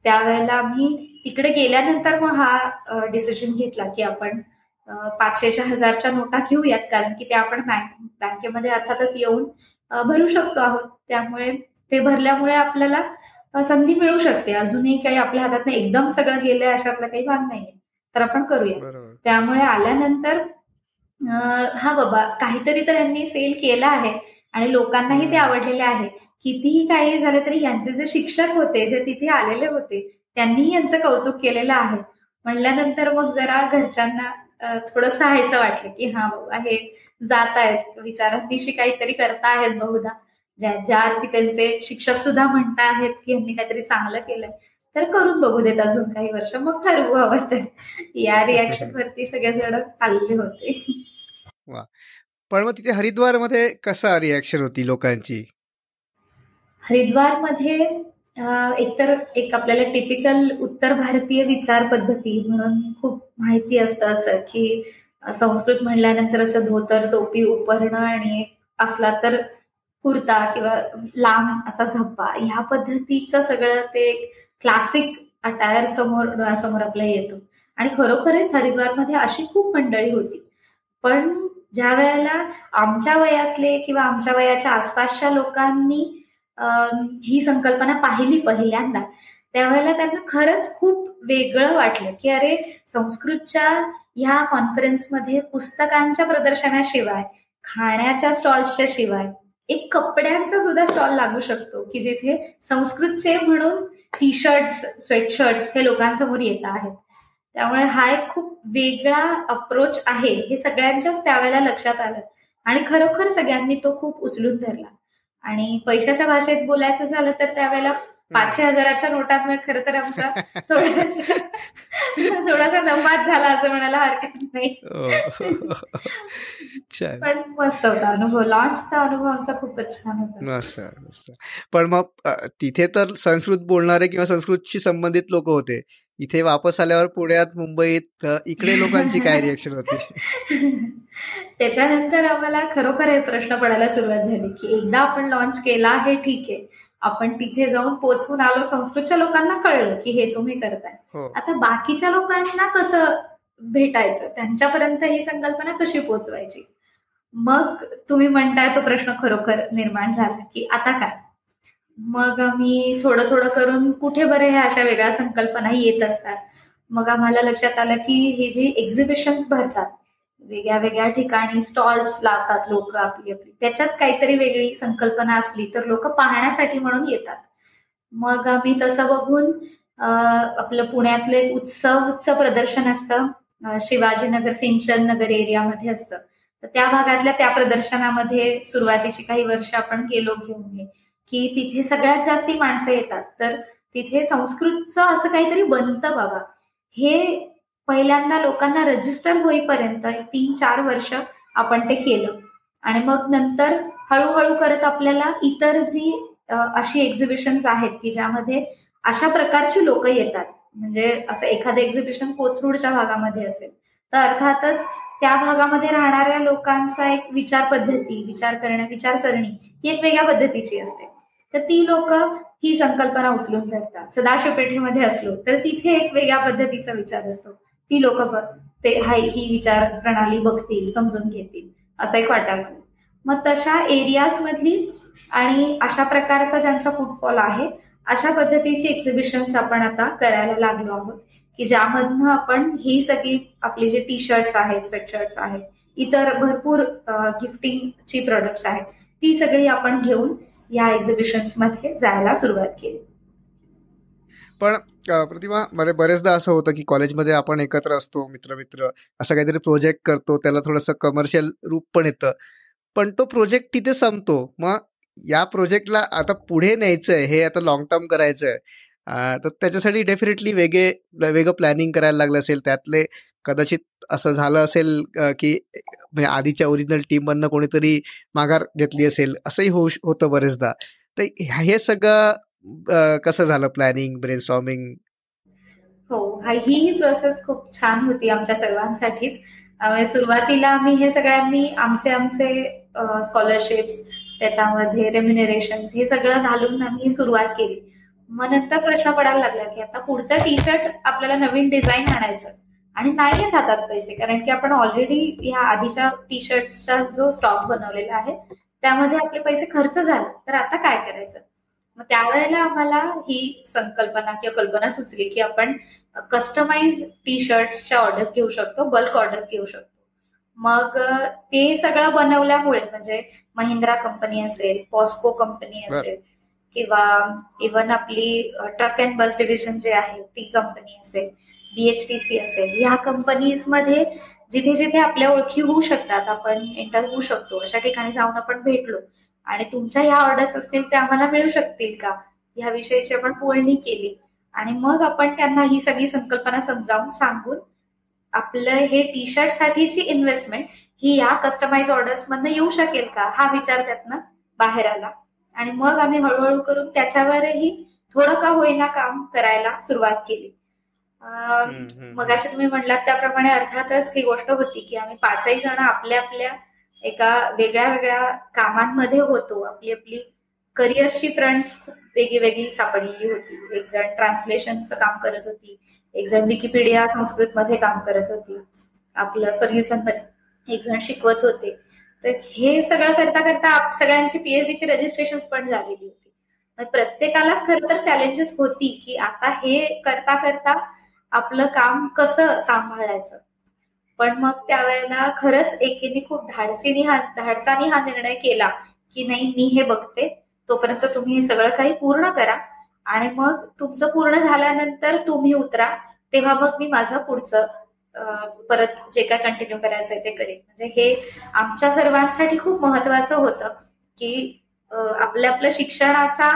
त्यावेळेला आम्ही तिकडे गेल्यानंतर मग हा डिसिजन घेतला की आपण 500च्या 1000च्या नोटा घेऊयात, कारण की त्या आपण बँकेमध्ये अर्थातच येऊन भरू शकतो आहोत. त्यामुळे ते भरल्यामुळे आपल्याला संधी मिळू शकते. अजूनही काही आपल्या हातात एकदम सगळं गेलंय अशातला काही भाग नाहीये, तर आपण करूया. त्यामुळे आल्यानंतर हा बाबा काहीतरी तर यांनी सेल केला आहे आणि लोकांनाही ते आवडलेले आहे. कितीही काही झालं तरी यांचे जे शिक्षक होते जे तिथे आलेले होते त्यांनीही यांचं कौतुक केलेलं आहे म्हणल्यानंतर मग जरा घरच्यांना थोडं सहायचं वाटलं की हा बाबा हे जात आहेत विचारांनीशी काहीतरी करता आहेत बहुधा, ज्या अर्थी त्यांचे शिक्षक सुद्धा म्हणता आहेत की यांनी काहीतरी चांगलं केलंय तर करून बघू देत अजून काही वर्ष मग ठरवू हवं. तर या रिॲक्शन वरती सगळेजण आलेले होते. पण मग तिथे हरिद्वारमध्ये कसा रिॲक्शन होती लोकांची? हरिद्वारमध्ये एकतर एक आपल्याला टिपिकल उत्तर भारतीय विचार पद्धती म्हणून खूप माहिती असतं असं की संस्कृत म्हणल्यानंतर असं धोतर टोपी उपरणं आणि असला तर कुर्ता किंवा लांब असा झब्बा ह्या पद्धतीचं सगळं ते क्लासिक अटायर डोळ्यासमोर आपल्याला येतो आणि खरोखरच हरिद्वारमध्ये अशी खूप मंडळी होती. पण ज्या वेळेला आमच्या वयातले किंवा आमच्या वयाच्या आसपासच्या लोकांनी ही संकल्पना पाहिली पहिल्यांदा त्यावेळेला त्यांना खरंच खूप वेगळं वाटलं की अरे संस्कृतच्या ह्या कॉन्फरन्समध्ये पुस्तकांच्या प्रदर्शनाशिवाय खाण्याच्या स्टॉल्सच्या शिवाय एक कपड्यांचा सुद्धा स्टॉल लागू शकतो की जिथे संस्कृतचे म्हणून टी शर्ट्स स्वेटशर्ट्स हे लोकांसमोर येत आहेत. त्यामुळे हा एक खूप वेगळा अप्रोच आहे हे सगळ्यांच्याच त्यावेळेला लक्षात आलं आणि खरोखर सगळ्यांनी तो खूप उचलून धरला. आणि पैशाच्या भाषेत बोलायचं झालं तर त्यावेळेला 500-1000च्या नोटांमुळे खरं तर आमचा थोडासा नफाच झाला असं म्हणायला हरकत नाही. पण मस्त होता अनुभव, लॉन्चचा अनुभव आमचा खूपच छान होता. पण मग तिथे तर संस्कृत बोलणारे किंवा संस्कृतशी संबंधित लोक होते, इथे वापस आल्यावर पुण्यात मुंबईत इकडे लोकांची काय रिॲक्शन होती? त्याच्यानंतर आम्हाला खरोखर हे प्रश्न पडायला सुरुवात झाली की एकदा आपण लॉन्च केला आहे ठीक आहे, आपण तिथे जाऊन पोहोचून आलो, संस्कृतच्या लोकांना कळलं की हे तुम्ही करताय, आता बाकीच्या लोकांना कसं भेटायचं, त्यांच्यापर्यंत ही संकल्पना कशी पोहोचवायची. मग तुम्ही म्हणताय तो प्रश्न खरोखर निर्माण झाला की आता काय. मग आम्ही थोडं थोडं करून कुठे बरे ह्या अशा वेगळ्या संकल्पना येत असतात. मग आम्हाला लक्षात आलं की हे जे एक्झिबिशन्स भरतात वेगळ्या वेगळ्या ठिकाणी स्टॉल्स लावतात लोक आपली त्याच्यात काहीतरी वेगळी संकल्पना असली तर लोक पाहण्यासाठी म्हणून येतात. मग आम्ही तसं बघून आपलं पुण्यातलं एक उत्सवचं प्रदर्शन असतं शिवाजीनगर सिंचन नगर एरियामध्ये असतं, तर त्या भागातल्या त्या प्रदर्शनामध्ये सुरुवातीची काही वर्ष आपण गेलो घेऊन की तिथे सगळ्यात जास्ती माणसं येतात, तर तिथे संस्कृतचं असं काहीतरी बनतं बाबा हे पहिल्यांदा लोकांना रजिस्टर होईपर्यंत 3-4 वर्ष आपण ते केलं आणि मग नंतर हळूहळू करत आपल्याला इतर जी अशी एक्झिबिशन्स आहेत की ज्यामध्ये अशा प्रकारची लोक येतात, म्हणजे असं एखादं एक्झिबिशन कोथरूडच्या भागामध्ये असेल तर अर्थातच त्या भागामध्ये राहणाऱ्या लोकांचा एक विचार पद्धती विचारसरणी ही एक वेगळ्या पद्धतीची असते, तर ती लोक ही संकल्पना उचलून धरतात. सदाशिव पेठेमध्ये असलो तर तिथे एक वेगळ्या पद्धतीचा विचार असतो, ती लोक ही विचार प्रणाली बघतील समजून घेतील असं एक वाटायला. मग तशा एरियाज मधली आणि अशा प्रकारचा ज्यांचा फुटफॉल आहे अशा पद्धतीची एक्झिबिशन्स आपण आता करायला लागलो आहोत की ज्यामधनं आपण ही सगळी आपली जे टी शर्ट्स आहेत, स्वेटशर्ट्स आहेत, इतर भरपूर गिफ्टिंगची प्रोडक्ट्स आहेत, ती सगळी आपण घेऊन या एक्झिबिशन्स मध्ये जायला सुरुवात केली. पण प्रतिभा, बरेचदा असं होतं की कॉलेजमध्ये आपण एकत्र असतो, मित्र असं काहीतरी प्रोजेक्ट करतो, त्याला थोडंसं कमर्शियल रूप पण येतं, पण तो प्रोजेक्ट तिथे संपतो. मग या प्रोजेक्टला आता पुढे न्यायचंय, हे आता लॉंग टर्म करायचंय, तर त्याच्यासाठी डेफिनेटली वेगळं प्लॅनिंग करायला लागलं असेल. त्यातले कदाचित असं झालं असेल की म्हणजे आधीच्या ओरिजिनल टीममधनं कोणीतरी माघार घेतली असेल, असंही होतं बरेचदा. तर हे सगळं कसं झालं, प्लॅनिंग, ब्रेनस्टॉर्मिंग? हो, ही प्रोसेस खूप छान होती आमच्या सर्वांसाठीच. सुरुवातीला आम्ही हे सगळ्यांनी आमचे स्कॉलरशिप्स, त्याच्यामध्ये रेम्युनरेशन, हे सगळं घालून आम्ही सुरुवात केली. मग नंतर प्रश्न पडायला लागला की आता पुढचा टी शर्ट आपल्याला नवीन डिझाईन आणायचं आणि नाही येत हातात पैसे, कारण की आपण ऑलरेडी ह्या आधीच्या टी शर्टचा जो स्टॉक बनवलेला आहे त्यामध्ये आपले पैसे खर्च झाले, तर आता काय करायचं. मग त्यावेळेला आम्हाला ही संकल्पना किंवा कल्पना सुचली की आपण कस्टमाइज टी शर्ट्सच्या ऑर्डर्स घेऊ शकतो, बल्क ऑर्डर्स घेऊ शकतो. मग ते सगळं बनवल्यामुळे म्हणजे महिंद्रा कंपनी असेल, पॉस्को कंपनी असेल, किंवा इव्हन आपली ट्रक अँड बस डिव्हिजन जे आहे ती कंपनी असेल, BHTC असेल, ह्या कंपनीजमध्ये जिथे जिथे आपल्या ओळखी होऊ शकतात, आपण एंटर होऊ शकतो, अशा ठिकाणी जाऊन आपण भेटलो आणि तुमच्या ह्या ऑर्डर्स असतील त्या आम्हाला मिळू शकतील का, ह्या विषयीची आपण बोलणी केली. आणि मग आपण त्यांना ही सगळी संकल्पना समजावून सांगून आपलं हे टी शर्ट साठीची इन्व्हेस्टमेंट ही या कस्टमाइज ऑर्डर्स मधनं येऊ शकेल का, हा विचार त्यातनं बाहेर आला. आणि मग आम्ही हळूहळू करून त्याच्यावरही थोडं का होईना काम करायला सुरुवात केली. मग अशी तुम्ही म्हणलात त्याप्रमाणे अर्थातच ही गोष्ट होती की आम्ही 5ही जण आपल्या आपल्या एका वेगळ्या वेगळ्या कामांमध्ये होतो. आपली आपली करिअरची फ्रंट्स खूप वेगळी वेगळी सापडलेली होती. एक जण ट्रान्सलेशनचं काम करत होती, एक जण विकिपीडिया संस्कृत मध्ये काम करत होती, आपलं फर्ग्युसन मध्ये एक जण शिकवत होते. तर हे सगळं करता करता सगळ्यांची PhDची रजिस्ट्रेशन पण झालेली होती. प्रत्येकालाच खरं तर चॅलेंजेस होती की आता हे करता करता आपलं काम कसं सांभाळायचं. पण मग त्यावेळेला खरंच एकीने खूप धाडसाने हा निर्णय केला की नाही, मी हे बघते, तोपर्यंत तुम्ही हे सगळं काही पूर्ण करा आणि मग तुमचं पूर्ण झाल्यानंतर तुम्ही उतरा, तेव्हा मग मी माझं पुढचं परत जे काय कंटिन्यू करायचंय ते करेन. म्हणजे हे आमच्या सर्वांसाठी खूप महत्वाचं होतं की आपल्या आपल्या शिक्षणाचा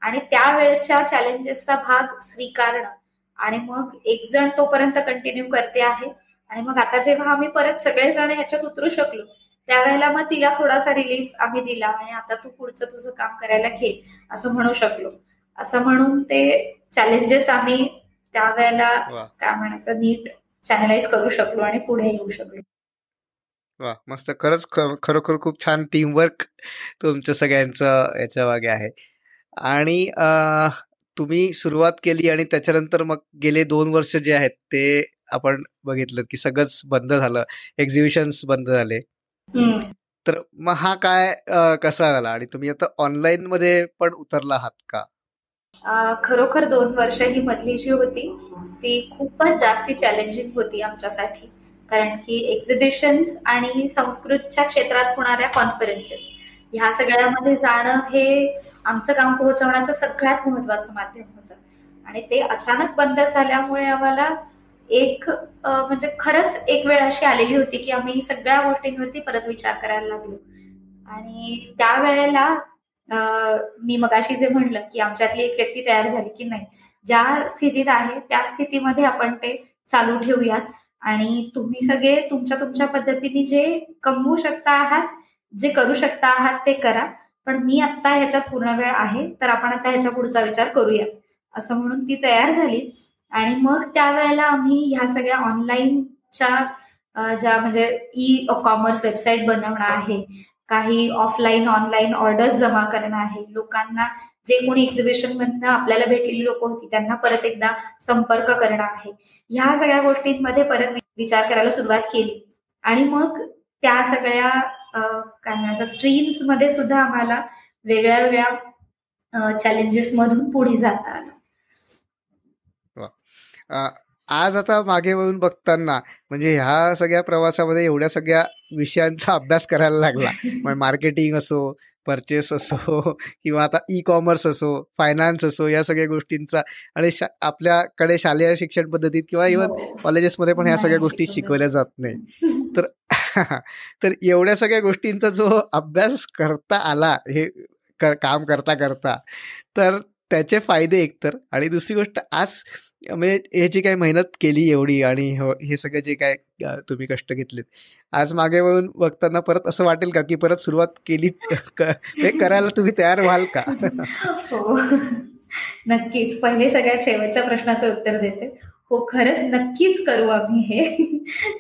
आणि त्यावेळेच्या चॅलेंजेसचा भाग स्वीकारणं आणि मग एक जण तोपर्यंत कंटिन्यू करते आहे आणि मग आता जेव्हा आम्ही परत सगळेजण ह्याच्यात उतरू शकलो त्यावेळेला मग तिला थोडासा रिलीफ आम्ही दिला आणि आता तू पुढचं तुझं काम करायला घे असं म्हणू शकलो. असं म्हणून ते चॅलेंजेस आम्ही त्यावेळेला काय म्हणायचं नीट चॅनलाइज करू शकलो आणि पुढे येऊ शकलो. वा, मस्त. खरंच खरोखर खूप छान टीमवर्क तुमच्या सगळ्यांचं याच्या मागे आहे. आणि तुम्ही सुरुवात केली आणि त्याच्यानंतर मग गेले 2 वर्ष जे आहेत ते आपण बघितलं की सगळंच बंद झालं, एक्झिबिशन्स बंद झाले. तर मग हा काय कसा झाला आणि तुम्ही आता ऑनलाईन मध्ये पण उतरला आहात का? खरोखर 2 वर्ष ही मधली जी होती ती खूपच जास्ती चॅलेंजिंग होती आमच्यासाठी, कारण की एक्झिबिशन्स आणि संस्कृतच्या क्षेत्रात होणाऱ्या कॉन्फरन्सेस ह्या सगळ्यामध्ये जाणं हे आमचं काम पोहोचवण्याचं सगळ्यात महत्वाचं माध्यम होतं आणि ते अचानक बंद झाल्यामुळे आम्हाला एक म्हणजे खरंच एक वेळ अशी आलेली होती की आम्ही सगळ्या गोष्टींवरती परत विचार करायला लागलो. आणि त्यावेळेला मी मगाशी जे म्हणलं की आमच्यातली एक व्यक्ती तयार झाली की नाही, ज्या स्थितीत आहे त्या स्थितीमध्ये आपण ते चालू ठेवूयात आणि तुम्ही सगळे तुमच्या तुमच्या पद्धतीने जे कमवू शकता आहात, जे करू शकता आहात ते करा, पण मी आता ह्याच्यात पूर्ण वेळ आहे, तर आपण आता ह्याच्या पुढचा विचार करूयात असं म्हणून ती तयार झाली. आणि मग त्यावेळेला आम्ही ह्या सगळ्या ऑनलाईनच्या ज्या म्हणजे ई कॉमर्स वेबसाईट बनवणं आहे, काही ऑफलाईन ऑनलाईन ऑर्डर्स जमा करणं आहे, लोकांना जे कोणी एक्झिबिशन मधनं आपल्याला भेटलेली लोक होती त्यांना परत एकदा संपर्क करणं आहे, ह्या सगळ्या गोष्टींमध्ये परत विचार करायला सुरुवात केली. आणि मग त्या सगळ्या काय म्हणायचं स्ट्रीम्स मध्ये सुद्धा आम्हाला वेगळ्या वेगळ्या चॅलेंजेस मधून पुढे जाता आलं. आज आता मागे वळून बघताना म्हणजे ह्या सगळ्या प्रवासामध्ये एवढ्या सगळ्या विषयांचा अभ्यास करायला लागला, मग मार्केटिंग असो, परचेस असो, किंवा आता ई कॉमर्स असो, फायनान्स असो, या सगळ्या गोष्टींचा. आणि आपल्याकडे शालेय शिक्षण पद्धतीत किंवा इव्हन कॉलेजेसमध्ये पण ह्या सगळ्या गोष्टी शिकवल्या जात नाही. तर तर एवढ्या सगळ्या गोष्टींचा जो अभ्यास करता आला हे काम करता करता, तर त्याचे फायदे एकतर, आणि दुसरी गोष्ट आज म्हणजे हे जी काही मेहनत केली एवढी आणि हे सगळे जे काय तुम्ही कष्ट घेतलेत, आज मागे वळून बघताना परत असं वाटेल का की परत सुरुवात केली करायला तुम्ही तयार व्हाल का? हो, नक्कीच. पहिले सगळ्यात शेवटच्या प्रश्नाचं उत्तर देते. हो, खरंच नक्कीच करू आम्ही हे.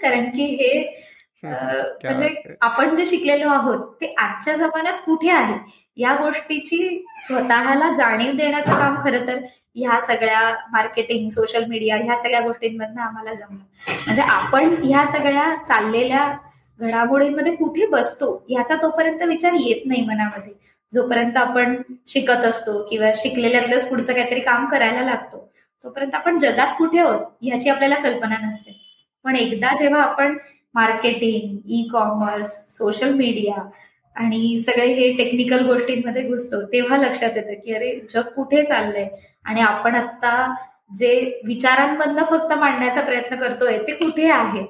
कारण की हे म्हणजे आपण जे शिकलेलो आहोत ते आजच्या जमान्यात कुठे आहे या गोष्टीची स्वतःला जाणीव देण्याचं काम खरं तर ह्या सगळ्या मार्केटिंग, सोशल मीडिया, ह्या सगळ्या गोष्टींमधनं आम्हाला जमलं. म्हणजे आपण ह्या सगळ्या चाललेल्या घडामोडींमध्ये कुठे बसतो ह्याचा तोपर्यंत विचार येत नाही मनामध्ये, जोपर्यंत आपण शिकत असतो किंवा शिकलेल्यातलंच पुढचं काहीतरी काम करायला लागतो, तोपर्यंत आपण जगात कुठे आहोत ह्याची आपल्याला कल्पना नसते. पण एकदा जेव्हा आपण marketing, e commerce, social media आणि सगळे हे टेक्निकल गोष्टींमध्ये घुसतो, तेव्हा लक्षात येतं की अरे जग कुठे चाललंय आणि आपण आता जे विचारांमधनं फक्त मांडण्याचा प्रयत्न करतोय ते कुठे आहे.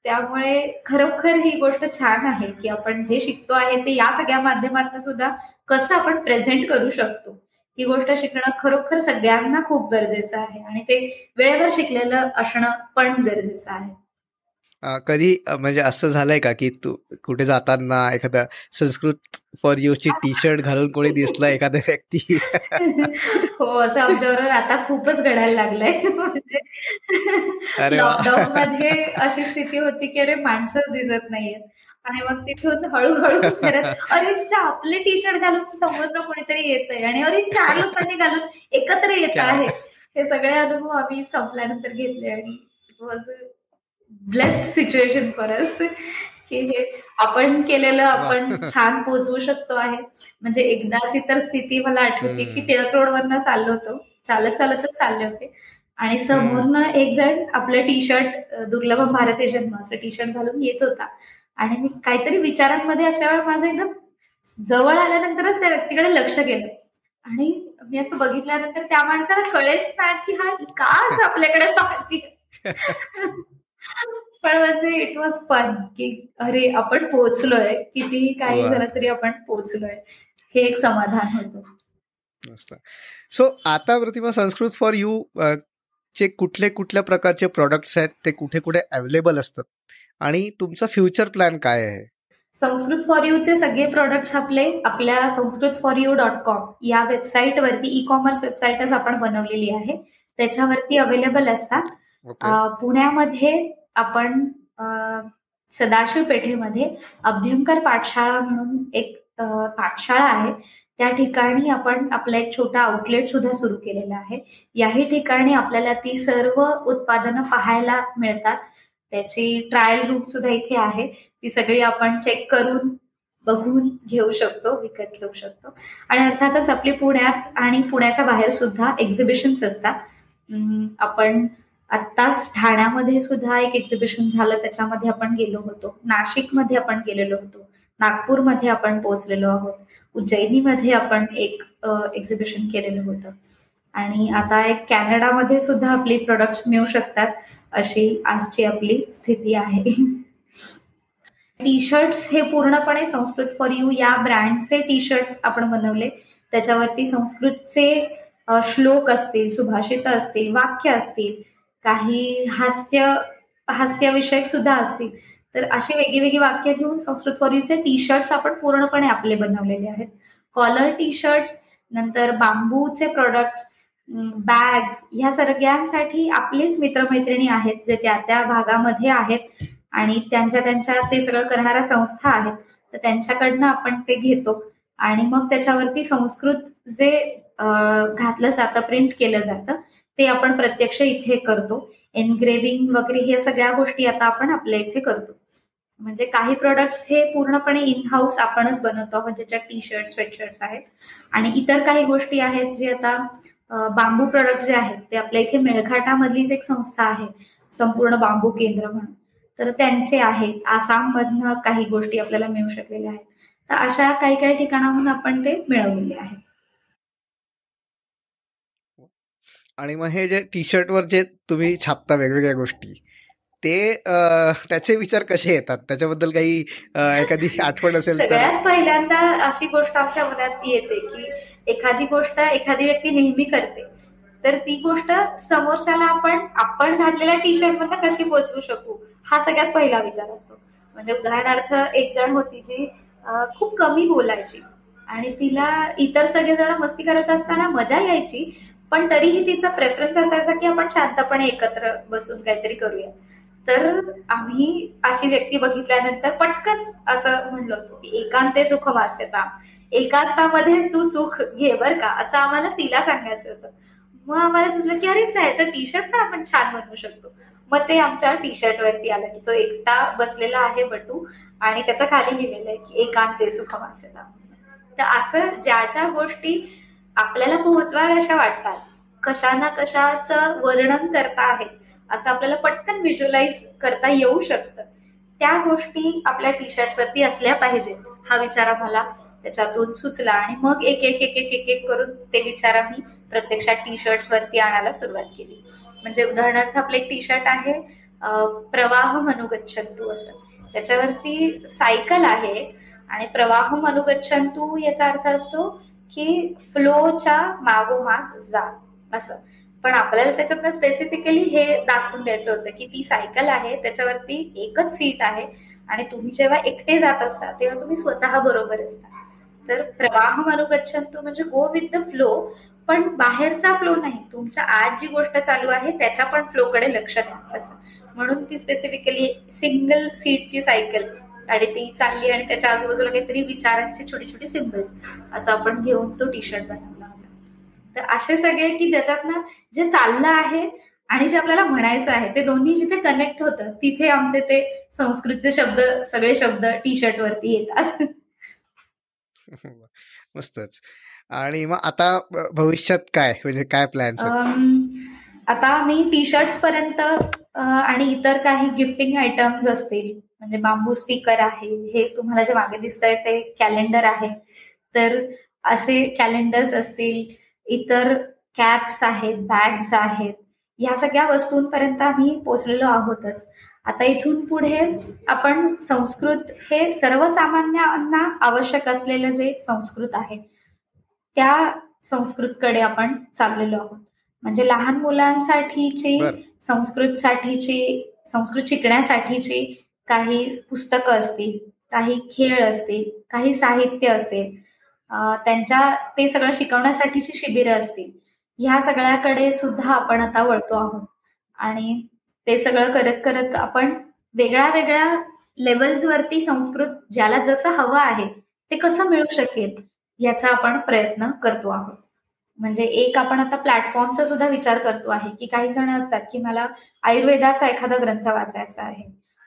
त्यामुळे खरोखर ही गोष्ट छान आहे की आपण जे शिकतो आहे ते या सगळ्या माध्यमातून सुद्धा कसं आपण प्रेझेंट करू शकतो. ही गोष्ट शिकणं खरोखर सगळ्यांना खूप गरजेचं आहे आणि ते वेळेवर शिकलेलं असणं पण गरजेचं आहे. कधी म्हणजे असं झालंय का की तू कुठे जाताना एखादा संस्कृत फॉर यू ची टी शर्ट घालून कोणी दिसला एखादा व्यक्ती? हो, असं आमच्याबरोबर आता खूपच घडायला लागलंय. म्हणजे लॉकडाऊन मध्ये अशी स्थिती होती की अरे माणसंच दिसत नाहीयेत आणि मग तिथून हळूहळू करत अरे आपले टी शर्ट घालून समोर कोणीतरी येतंय आणि अरे 4 लोकांनी घालून एकत्र येत आहे. हे सगळे अनुभव आम्ही संपल्यानंतर घेतले आणि ब्लेस्ड सिच्युएशन फॉर अस की हे आपण केलेलं आपण छान पोचवू शकतो आहे. म्हणजे एकदाची तर स्थिती मला आठवते की टिळक रोडवरनं चाललो होतो, चालत चालतच चालले होते आणि समोरनं एक जण आपलं टी शर्ट दुर्लभ भारतीय जन्म असं टी शर्ट घालून येत होता आणि मी काहीतरी विचारांमध्ये असल्यावर माझं एकदम जवळ आल्यानंतरच त्या व्यक्तीकडे लक्ष गेलं आणि मी असं बघितल्यानंतर त्या माणसाला कळेच ना की हा का असं आपल्याकडे पाहते. पण म्हणजे इट वॉज फन की अरे आपण पोहोचलोय, कितीही काही झालं तरी आपण पोहोचलोय, हे एक समाधान होतं. सो आता प्रतिमा संस्कृत फॉर यू चे कुठल्या प्रकारचे प्रोडक्ट्स आहेत, ते कुठे कुठे अवेलेबल असतात आणि तुमचा फ्युचर प्लॅन काय आहे? संस्कृत फॉर यू चे सगळे प्रोडक्ट्स आपल्या sanskritforyu.com या वेबसाईटवरती, ई कॉमर्स वेबसाईटच आपण बनवलेली आहे, त्याच्यावरती अवेलेबल असतात. पुण्यामध्ये आपण सदाशिव पेठेमध्ये अभ्यंकर पाठशाळा म्हणून एक पाठशाळा आहे, त्या ठिकाणी आपण आपला एक छोटा आउटलेट सुद्धा सुरू केलेला आहे. याही ठिकाणी आपल्याला ती सर्व उत्पादनं पाहायला मिळतात. त्याची ट्रायल रूम सुद्धा इथे आहे, ती सगळी आपण चेक करून बघून घेऊ शकतो, विकत घेऊ शकतो. आणि अर्थातच आपली पुण्यात आणि पुण्याच्या बाहेर सुद्धा एक्झिबिशन्स असतात. आपण आत्ताच ठाण्यामध्ये सुद्धा एक एक्झिबिशन झालं, त्याच्यामध्ये आपण गेलो होतो. नाशिकमध्ये आपण गेलेलो होतो, नागपूरमध्ये आपण पोहोचलेलो आहोत, उज्जैनीमध्ये आपण एक एक्झिबिशन केलेलं होतं आणि आता एक कॅनडामध्ये सुद्धा आपली प्रोडक्ट्स मिळू शकतात, अशी आजची आपली स्थिती आहे. टी शर्ट्स हे पूर्णपणे संस्कृत फॉर यू या ब्रँडचे टी शर्ट्स आपण बनवले. त्याच्यावरती संस्कृतचे श्लोक असतील, सुभाषित असतील, वाक्य असतील, काही हास्यविषयक सुद्धा असतील, तर अशी वेगळी वाक्य घेऊन संस्कृत फॉर यूचे टी शर्ट्स आपण पूर्णपणे आपले बनवलेले आहेत. कॉलर टी शर्ट्स, नंतर बांबूचे प्रोडक्ट, बॅग्स, ह्या सगळ्यांसाठी आपलेच मित्रमैत्रिणी आहेत जे त्या भागामध्ये आहेत आणि त्यांच्या ते सगळं करणाऱ्या संस्था आहेत, तर त्यांच्याकडनं आपण ते घेतो आणि मग त्याच्यावरती संस्कृत जे घातलं जातं, प्रिंट केलं जातं, ते आपण प्रत्यक्ष इथे करतो. एनग्रेविंग वगैरे हे सगळ्या गोष्टी आता आपण आपल्या इथे करतो. म्हणजे काही प्रोडक्ट्स हे पूर्णपणे इन हाऊस आपणच बनवतो, म्हणजे ज्याच्यात टी शर्ट, स्वेटशर्ट्स आहेत आणि इतर काही गोष्टी आहेत जे आता बांबू प्रोडक्ट्स जे आहेत ते आपल्या इथे मेळघाटामधलीच एक संस्था आहे, संपूर्ण बांबू केंद्र म्हणून. तर त्यांचे आहेत. आसाममधनं काही गोष्टी आपल्याला मिळू शकलेल्या आहेत. तर अशा काही काही ठिकाणाहून आपण ते मिळवलेले आहे. आणि मग हे जे टी शर्टवर जे तुम्ही छापता वेगवेगळ्या गोष्टी, ते त्याचे विचार कसे येतात? त्याच्याबद्दल काही एखादी आठवण असेल तर? सगळ्यात पहिल्यांदा अशी गोष्ट आमच्या मनात येते की एखादी गोष्ट एखादी व्यक्ती नेहमी करते, तर ती गोष्ट समोरच्याला आपण घातलेल्या टी शर्ट मधनं कशी पोहोचवू शकू, हा सगळ्यात पहिला विचार असतो. म्हणजे उदाहरणार्थ एक जण होती जी खूप कमी बोलायची आणि तिला इतर सगळेजण मस्ती करत असताना मजा यायची, पण तरीही तिचा प्रेफरन्स असायचा की आपण शांतपणे एकत्र बसून काहीतरी करूया. तर आम्ही अशी व्यक्ती बघितल्यानंतर पटकन असं म्हणलो होतो की एकांते सुख वास्यता, एकांतामध्येच तू सुख घे बर का, असं आम्हाला तिला सांगायचं होतं. मग आम्हाला सुचलं की अरे याचं टी शर्ट पण आपण छान बनवू शकतो. मग ते आमच्या टी शर्ट वरती आलं की तो एकटा बसलेला आहे बटू आणि त्याच्या खाली लिहिलेलं आहे की एकांते सुख वास्यता. तर असं ज्या ज्या गोष्टी आपल्याला पोहोचवाव्याशा वाटतात, कशा ना कशाचं वर्णन करता आहेत, असं आपल्याला पटकन व्हिज्युअलाइज करता येऊ शकतं, त्या गोष्टी आपल्या टी शर्ट्स वरती असल्या पाहिजेत, हा विचार आम्हाला त्याच्यातून सुचला. आणि मग एक एक एक एक एक एक करून ते विचार आम्ही प्रत्यक्षात टी शर्ट्स वरती आणायला सुरुवात केली. म्हणजे उदाहरणार्थ आपलं एक टी शर्ट आहे प्रवाह मनुगच्छन्तु असं, त्याच्यावरती सायकल आहे आणि प्रवाह मनुगच्छन्तु याचा अर्थ असतो की फ्लोच्या मागोमाग जा असं. पण आपल्याला त्याच्यातनं स्पेसिफिकली हे दाखवून द्यायचं होतं की ती सायकल आहे, त्याच्यावरती एकच सीट आहे आणि तुम्ही जेव्हा एकटे जात असता तेव्हा तुम्ही स्वतः बरोबर असता. तर प्रवाह मनुगच्छन्तु म्हणजे गो विथ द फ्लो, पण बाहेरचा फ्लो नाही, तुमच्या आत जी गोष्ट चालू आहे त्याच्या पण फ्लो कडे लक्ष द्या असं. म्हणून ती स्पेसिफिकली सिंगल सीटची सायकल आणि ती चालली आणि त्याच्या आजूबाजूला काहीतरी विचारांची छोटी छोटी सिम्बल्स असं आपण घेऊन तो टी शर्ट बनवला होता. तर असे सगळे की ज्याच्यातनं जे चाललं आहे आणि जे आपल्याला म्हणायचं आहे ते दोन्ही जिथे कनेक्ट होतं तिथे आमचे ते संस्कृतचे शब्द, सगळे शब्द टी शर्ट वरती येतात. मस्तच. आणि मग आता भविष्यात काय, म्हणजे काय प्लॅन्स आहेत? आता मी टी शर्ट्स पर्यंत आणि इतर काही गिफ्टिंग आयटम्स असतील, म्हणजे बांबू स्पीकर आहे, हे तुम्हाला जे मागे दिसतंय ते कॅलेंडर आहे, तर असे कॅलेंडर्स असतील, इतर कॅप्स आहेत, बॅग्स आहेत, ह्या सगळ्या वस्तूंपर्यंत आम्ही पोचलेलो आहोतच. आता इथून पुढे आपण संस्कृत हे सर्वसामान्यांना आवश्यक असलेलं जे संस्कृत आहे त्या संस्कृतकडे आपण चाललेलो आहोत. म्हणजे लहान मुलांसाठीची संस्कृत शिकण्यासाठीची काही पुस्तकं असतील, काही खेळ असतील, काही साहित्य असेल, ते सगळं शिकवण्यासाठीची शिबिरं असतील, ह्या सगळ्याकडे सुद्धा आपण आता वळतो आहोत. आणि ते सगळं करत करत आपण वेगळ्या वेगळ्या लेवल्सवरती संस्कृत ज्याला जसं हवं आहे ते कसं मिळू शकेल याचा आपण प्रयत्न करतो आहोत. म्हणजे एक आपण आता प्लॅटफॉर्मचा सुद्धा विचार करतो आहे की काही जण असतात की मला आयुर्वेदाचा एखादा ग्रंथ वाचायचा आहे,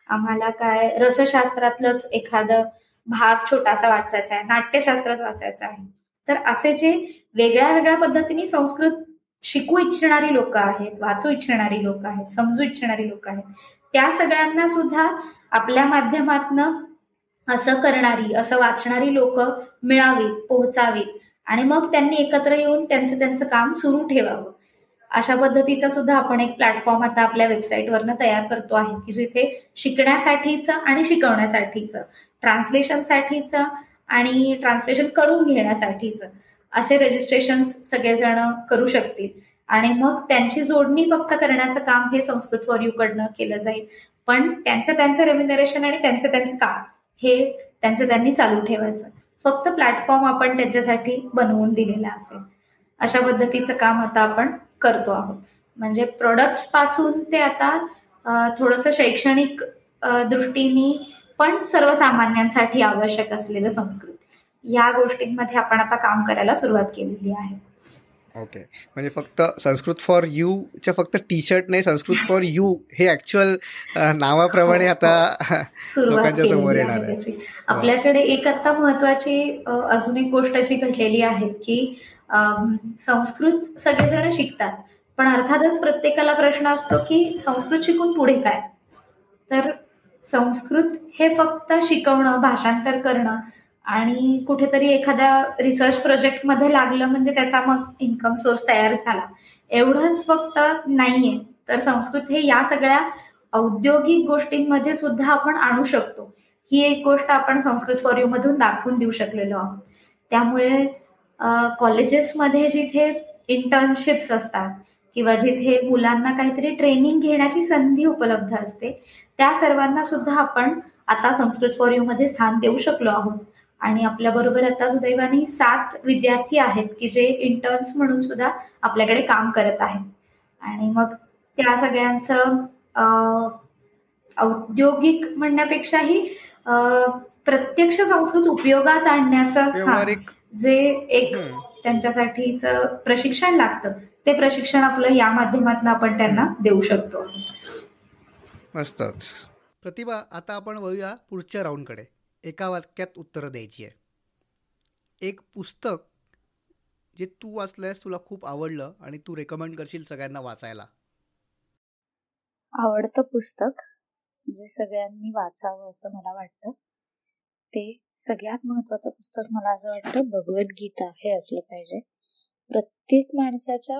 आम्हाला काय रसशास्त्रातलंच एखादं भाग छोटासा वाचायचा आहे, नाट्यशास्त्रच वाचायचं आहे. तर असे जे वेगळ्या वेगळ्या पद्धतीने संस्कृत शिकू इच्छिणारी लोक आहेत, वाचू इच्छिणारी लोक आहेत, समजू इच्छिणारी लोक आहेत, त्या सगळ्यांना सुद्धा आपल्या माध्यमातनं असं करणारी, असं वाचणारी लोक मिळावीत, पोहोचावीत आणि मग त्यांनी एकत्र येऊन त्यांचं काम सुरू ठेवावं. अशा पद्धतीचा सुद्धा आपण एक प्लॅटफॉर्म आता आपल्या वेबसाईटवरनं तयार करतो आहे की जिथे शिकण्यासाठीचं आणि शिकवण्यासाठीचं, ट्रान्सलेशनसाठीचं आणि ट्रान्सलेशन करून घेण्यासाठीचं असे रजिस्ट्रेशन सगळेजण करू शकतील. आणि मग त्यांची जोडणी फक्त करण्याचं काम हे संस्कृत फॉर यू कडनं केलं जाईल, पण त्यांचं रेम्युनरेशन आणि त्यांचं काम हे त्यांनी चालू ठेवायचं. फक्त प्लॅटफॉर्म आपण त्यांच्यासाठी बनवून दिलेला असेल. अशा पद्धतीचं काम आता आपण करतो आहोत. म्हणजे प्रोडक्ट्स पासून ते आता थोडंसं शैक्षणिक दृष्टीने पण सर्वसामान्यांसाठी आवश्यक असलेलं संस्कृत, या गोष्टींमध्ये आपण आता काम करायला सुरुवात केलेली आहे. ओके. म्हणजे फक्त संस्कृत फॉर यू च्या फक्त टी शर्ट नाही, संस्कृत फॉर यू हे ऍक्च्युअल नावाप्रमाणे आता लोकांच्या समोर येणार आहे. आपल्याकडे एक आता महत्वाची अजून एक गोष्ट जी घडलेली आहे की संस्कृत सगळेजण शिकतात, पण अर्थातच प्रत्येकाला प्रश्न असतो की संस्कृत शिकून पुढे काय. तर संस्कृत हे फक्त शिकवणं, भाषांतर करणं आणि कुठेतरी एखाद्या रिसर्च प्रोजेक्टमध्ये लागलं म्हणजे त्याचा मग इन्कम सोर्स तयार झाला, एवढंच फक्त नाहीये. तर संस्कृत हे या सगळ्या औद्योगिक गोष्टींमध्ये सुद्धा आपण आणू शकतो. ही एक गोष्ट आपण संस्कृत फॉर यू मधून दाखवून देऊ शकलेलो आहोत. त्यामुळे कॉलेजेसमध्ये जिथे इंटर्नशिप्स असतात किंवा जिथे मुलांना काहीतरी ट्रेनिंग घेण्याची संधी उपलब्ध असते, त्या सर्वांना सुद्धा आपण आता संस्कृत फॉर यू मध्ये स्थान देऊ शकलो आहोत. आणि आपल्या बरोबर आता सुदैवाने 7 विद्यार्थी आहेत की जे इंटर्न्स म्हणून सुद्धा आपल्याकडे काम करत आहेत. आणि मग त्या सगळ्यांचं औद्योगिक म्हणण्यापेक्षाही प्रत्यक्ष संस्कृत उपयोगात आणण्याचं जे एक त्यांच्यासाठीच प्रशिक्षण लागतं, ते प्रशिक्षण आपलं या माध्यमातून आपण त्यांना देऊ शकतो. मस्तच. प्रतिभा, आता आपण वळूया पुढच्या राऊंडकडे. एका वाक्यात उत्तरं द्यायची आहे. एक पुस्तक जे तू वाचलंयस, तुला खूप आवडलं आणि तू रेकमेंड करशील सगळ्यांना वाचायला. आवडतं पुस्तक जे सगळ्यांनी वाचावं असं मला वाटतं, ते सगळ्यात महत्वाचं पुस्तक मला असं वाटतं भगवद्गीता हे असलं पाहिजे. प्रत्येक माणसाच्या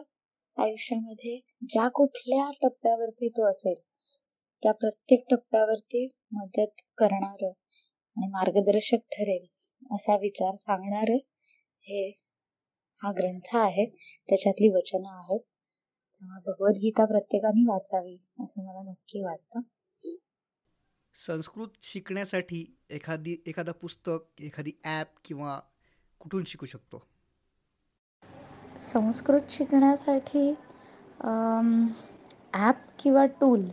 आयुष्यामध्ये ज्या कुठल्या टप्प्यावरती तो असेल, त्या प्रत्येक टप्प्यावरती मदत करणारं आणि मार्गदर्शक ठरेल असा विचार सांगणारं हे हा ग्रंथ आहे, त्याच्यातली वचनं आहेत. त्यामुळे भगवद्गीता प्रत्येकाने वाचावी असं मला नक्की वाटतं. संस्कृत शिकण्यासाठी एखादा पुस्तक, एखादी ॲप किंवा कुठून शिकू शकतो? संस्कृत शिकण्यासाठी ॲप किंवा टूल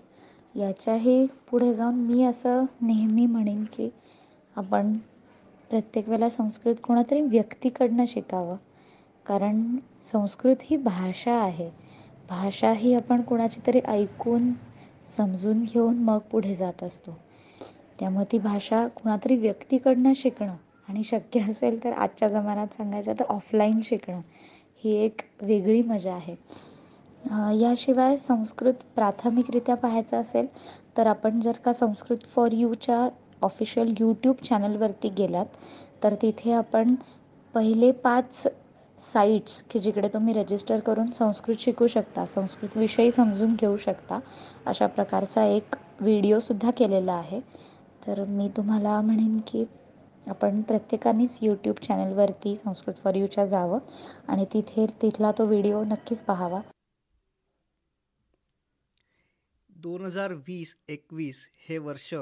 याच्याही पुढे जाऊन मी असं नेहमी म्हणेन की आपण प्रत्येक वेळेला संस्कृत कोणातरी व्यक्तीकडनं शिकावं. कारण संस्कृत ही भाषा आहे. भाषा ही आपण कोणाची तरी ऐकून समजून घेऊन मग पुढे जात असतो. त्यामुळे ती भाषा कोणातरी व्यक्तीकडनं शिकणं आणि शक्य असेल तर आजच्या जमान्यात सांगायचं तर ऑफलाईन शिकणं ही एक वेगळी मजा आहे. याशिवाय संस्कृत प्राथमिकरित्या पाहायचं असेल तर आपण जर का संस्कृत फॉर यूच्या ऑफिशियल यूट्यूब चॅनलवरती गेलात तर तिथे आपण पहिले 5 साईट्स की जिकडे तुम्ही रजिस्टर करून संस्कृत शिकू शकता, संस्कृत विषयी समजून घेऊ शकता, अशा प्रकारचा एक व्हिडिओसुद्धा केलेला आहे. तर मी तुम्हाला म्हणेन की आपण प्रत्येकानेच यूट्यूब चॅनलवरती संस्कृत फॉर यूच्या जावं आणि तिथला तो व्हिडिओ नक्कीच पाहावा. 2020-21 हे वर्ष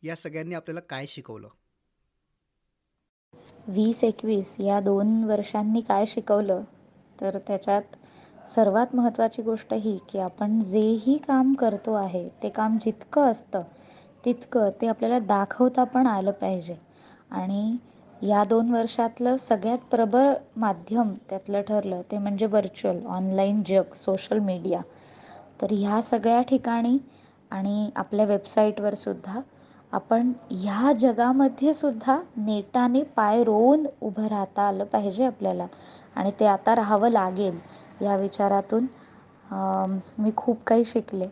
या सगळ्यांनी आपल्याला काय शिकवलं? 20-21 या 2 वर्षांनी काय शिकवलं तर त्याच्यात सर्वात महत्त्वाची गोष्ट ही की आपण जेही काम करतो आहे ते काम जितकं असतं तितकं ते आपल्याला दाखवता पण आलं पाहिजे. आणि या 2 वर्षातलं सगळ्यात प्रबळ माध्यम त्यातलं ठरलं ते म्हणजे व्हर्च्युअल ऑनलाईन जग, सोशल मीडिया. तर ह्या सगळ्या ठिकाणी आणि आपल्या वेबसाईटवर सुद्धा आपण ह्या जगामध्ये सुद्धा नेटाने पाय रोवून उभं राहता आलं पाहिजे आपल्याला. आणि ते आता राहावं लागेल या विचारातून मी खूप काही शिकले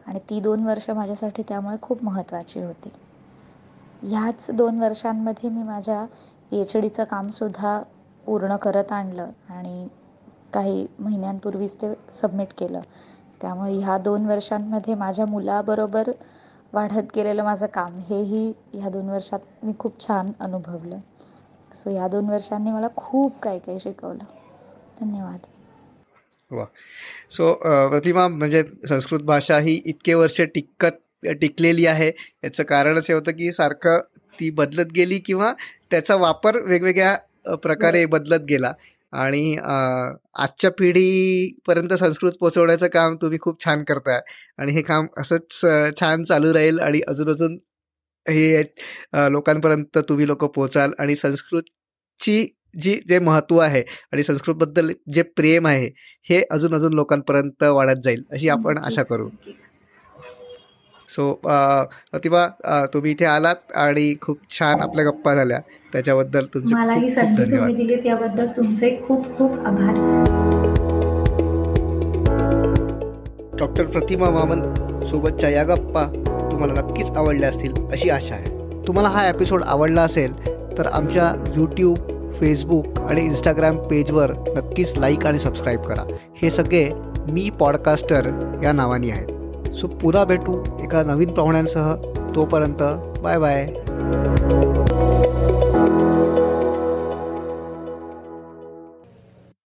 आणि ती 2 वर्ष माझ्यासाठी त्यामुळे खूप महत्त्वाची होती. ह्याच 2 वर्षांमध्ये मी माझ्या PhDचं कामसुद्धा पूर्ण करत आणलं आणि काही महिन्यांपूर्वीच ते सबमिट केलं. त्यामुळे ह्या 2 वर्षांमध्ये माझ्या मुलाबरोबर वाढत गेलेलं माझं काम हेही ह्या 2 वर्षात मी खूप छान अनुभवलं. सो ह्या 2 वर्षांनी मला खूप काही शिकवलं. धन्यवाद. वा. सो प्रतिभा, म्हणजे संस्कृत भाषा ही इतके वर्ष टिकलेली आहे याचं कारणच हे होतं की सारखं ती बदलत गेली किंवा त्याचा वापर वेगवेगळ्या प्रकारे बदलत गेला. आणि आजच्या पिढीपर्यंत संस्कृत पोहोचवण्याचं काम तुम्ही खूप छान करताय आणि हे काम असंच छान चालू राहील आणि अजून हे लोकांपर्यंत तुम्ही लोक पोहोचाल आणि संस्कृतची जे महत्त्व आहे आणि संस्कृतबद्दल जे प्रेम आहे हे अजून लोकांपर्यंत वाढत जाईल अशी आपण आशा करू. सो प्रतिभा, तुम्ही इथे आलात आणि खूप छान आपल्या गप्पा झाल्या, त्याच्याबद्दल तुमचे मला ही खूप खूप संधी धन्यवाद. तुम्ही दिली त्याबद्दल तुमचे खूप खूप आभार. डॉक्टर प्रतिमा वामन सोबतच्या या गप्पा तुम्हाला नक्कीच आवडल्या असतील अशी आशा आहे. तुम्हाला हा एपिसोड आवडला असेल तर आमच्या यूट्यूब, फेसबुक आणि इंस्टाग्राम पेजवर नक्कीच लाईक आणि सबस्क्राईब करा. हे सगळे मी पॉडकास्टर या नावाने आहेत. सो पुन्हा भेटू एका नवीन पाहुण्यांसह. तोपर्यंत बाय बाय.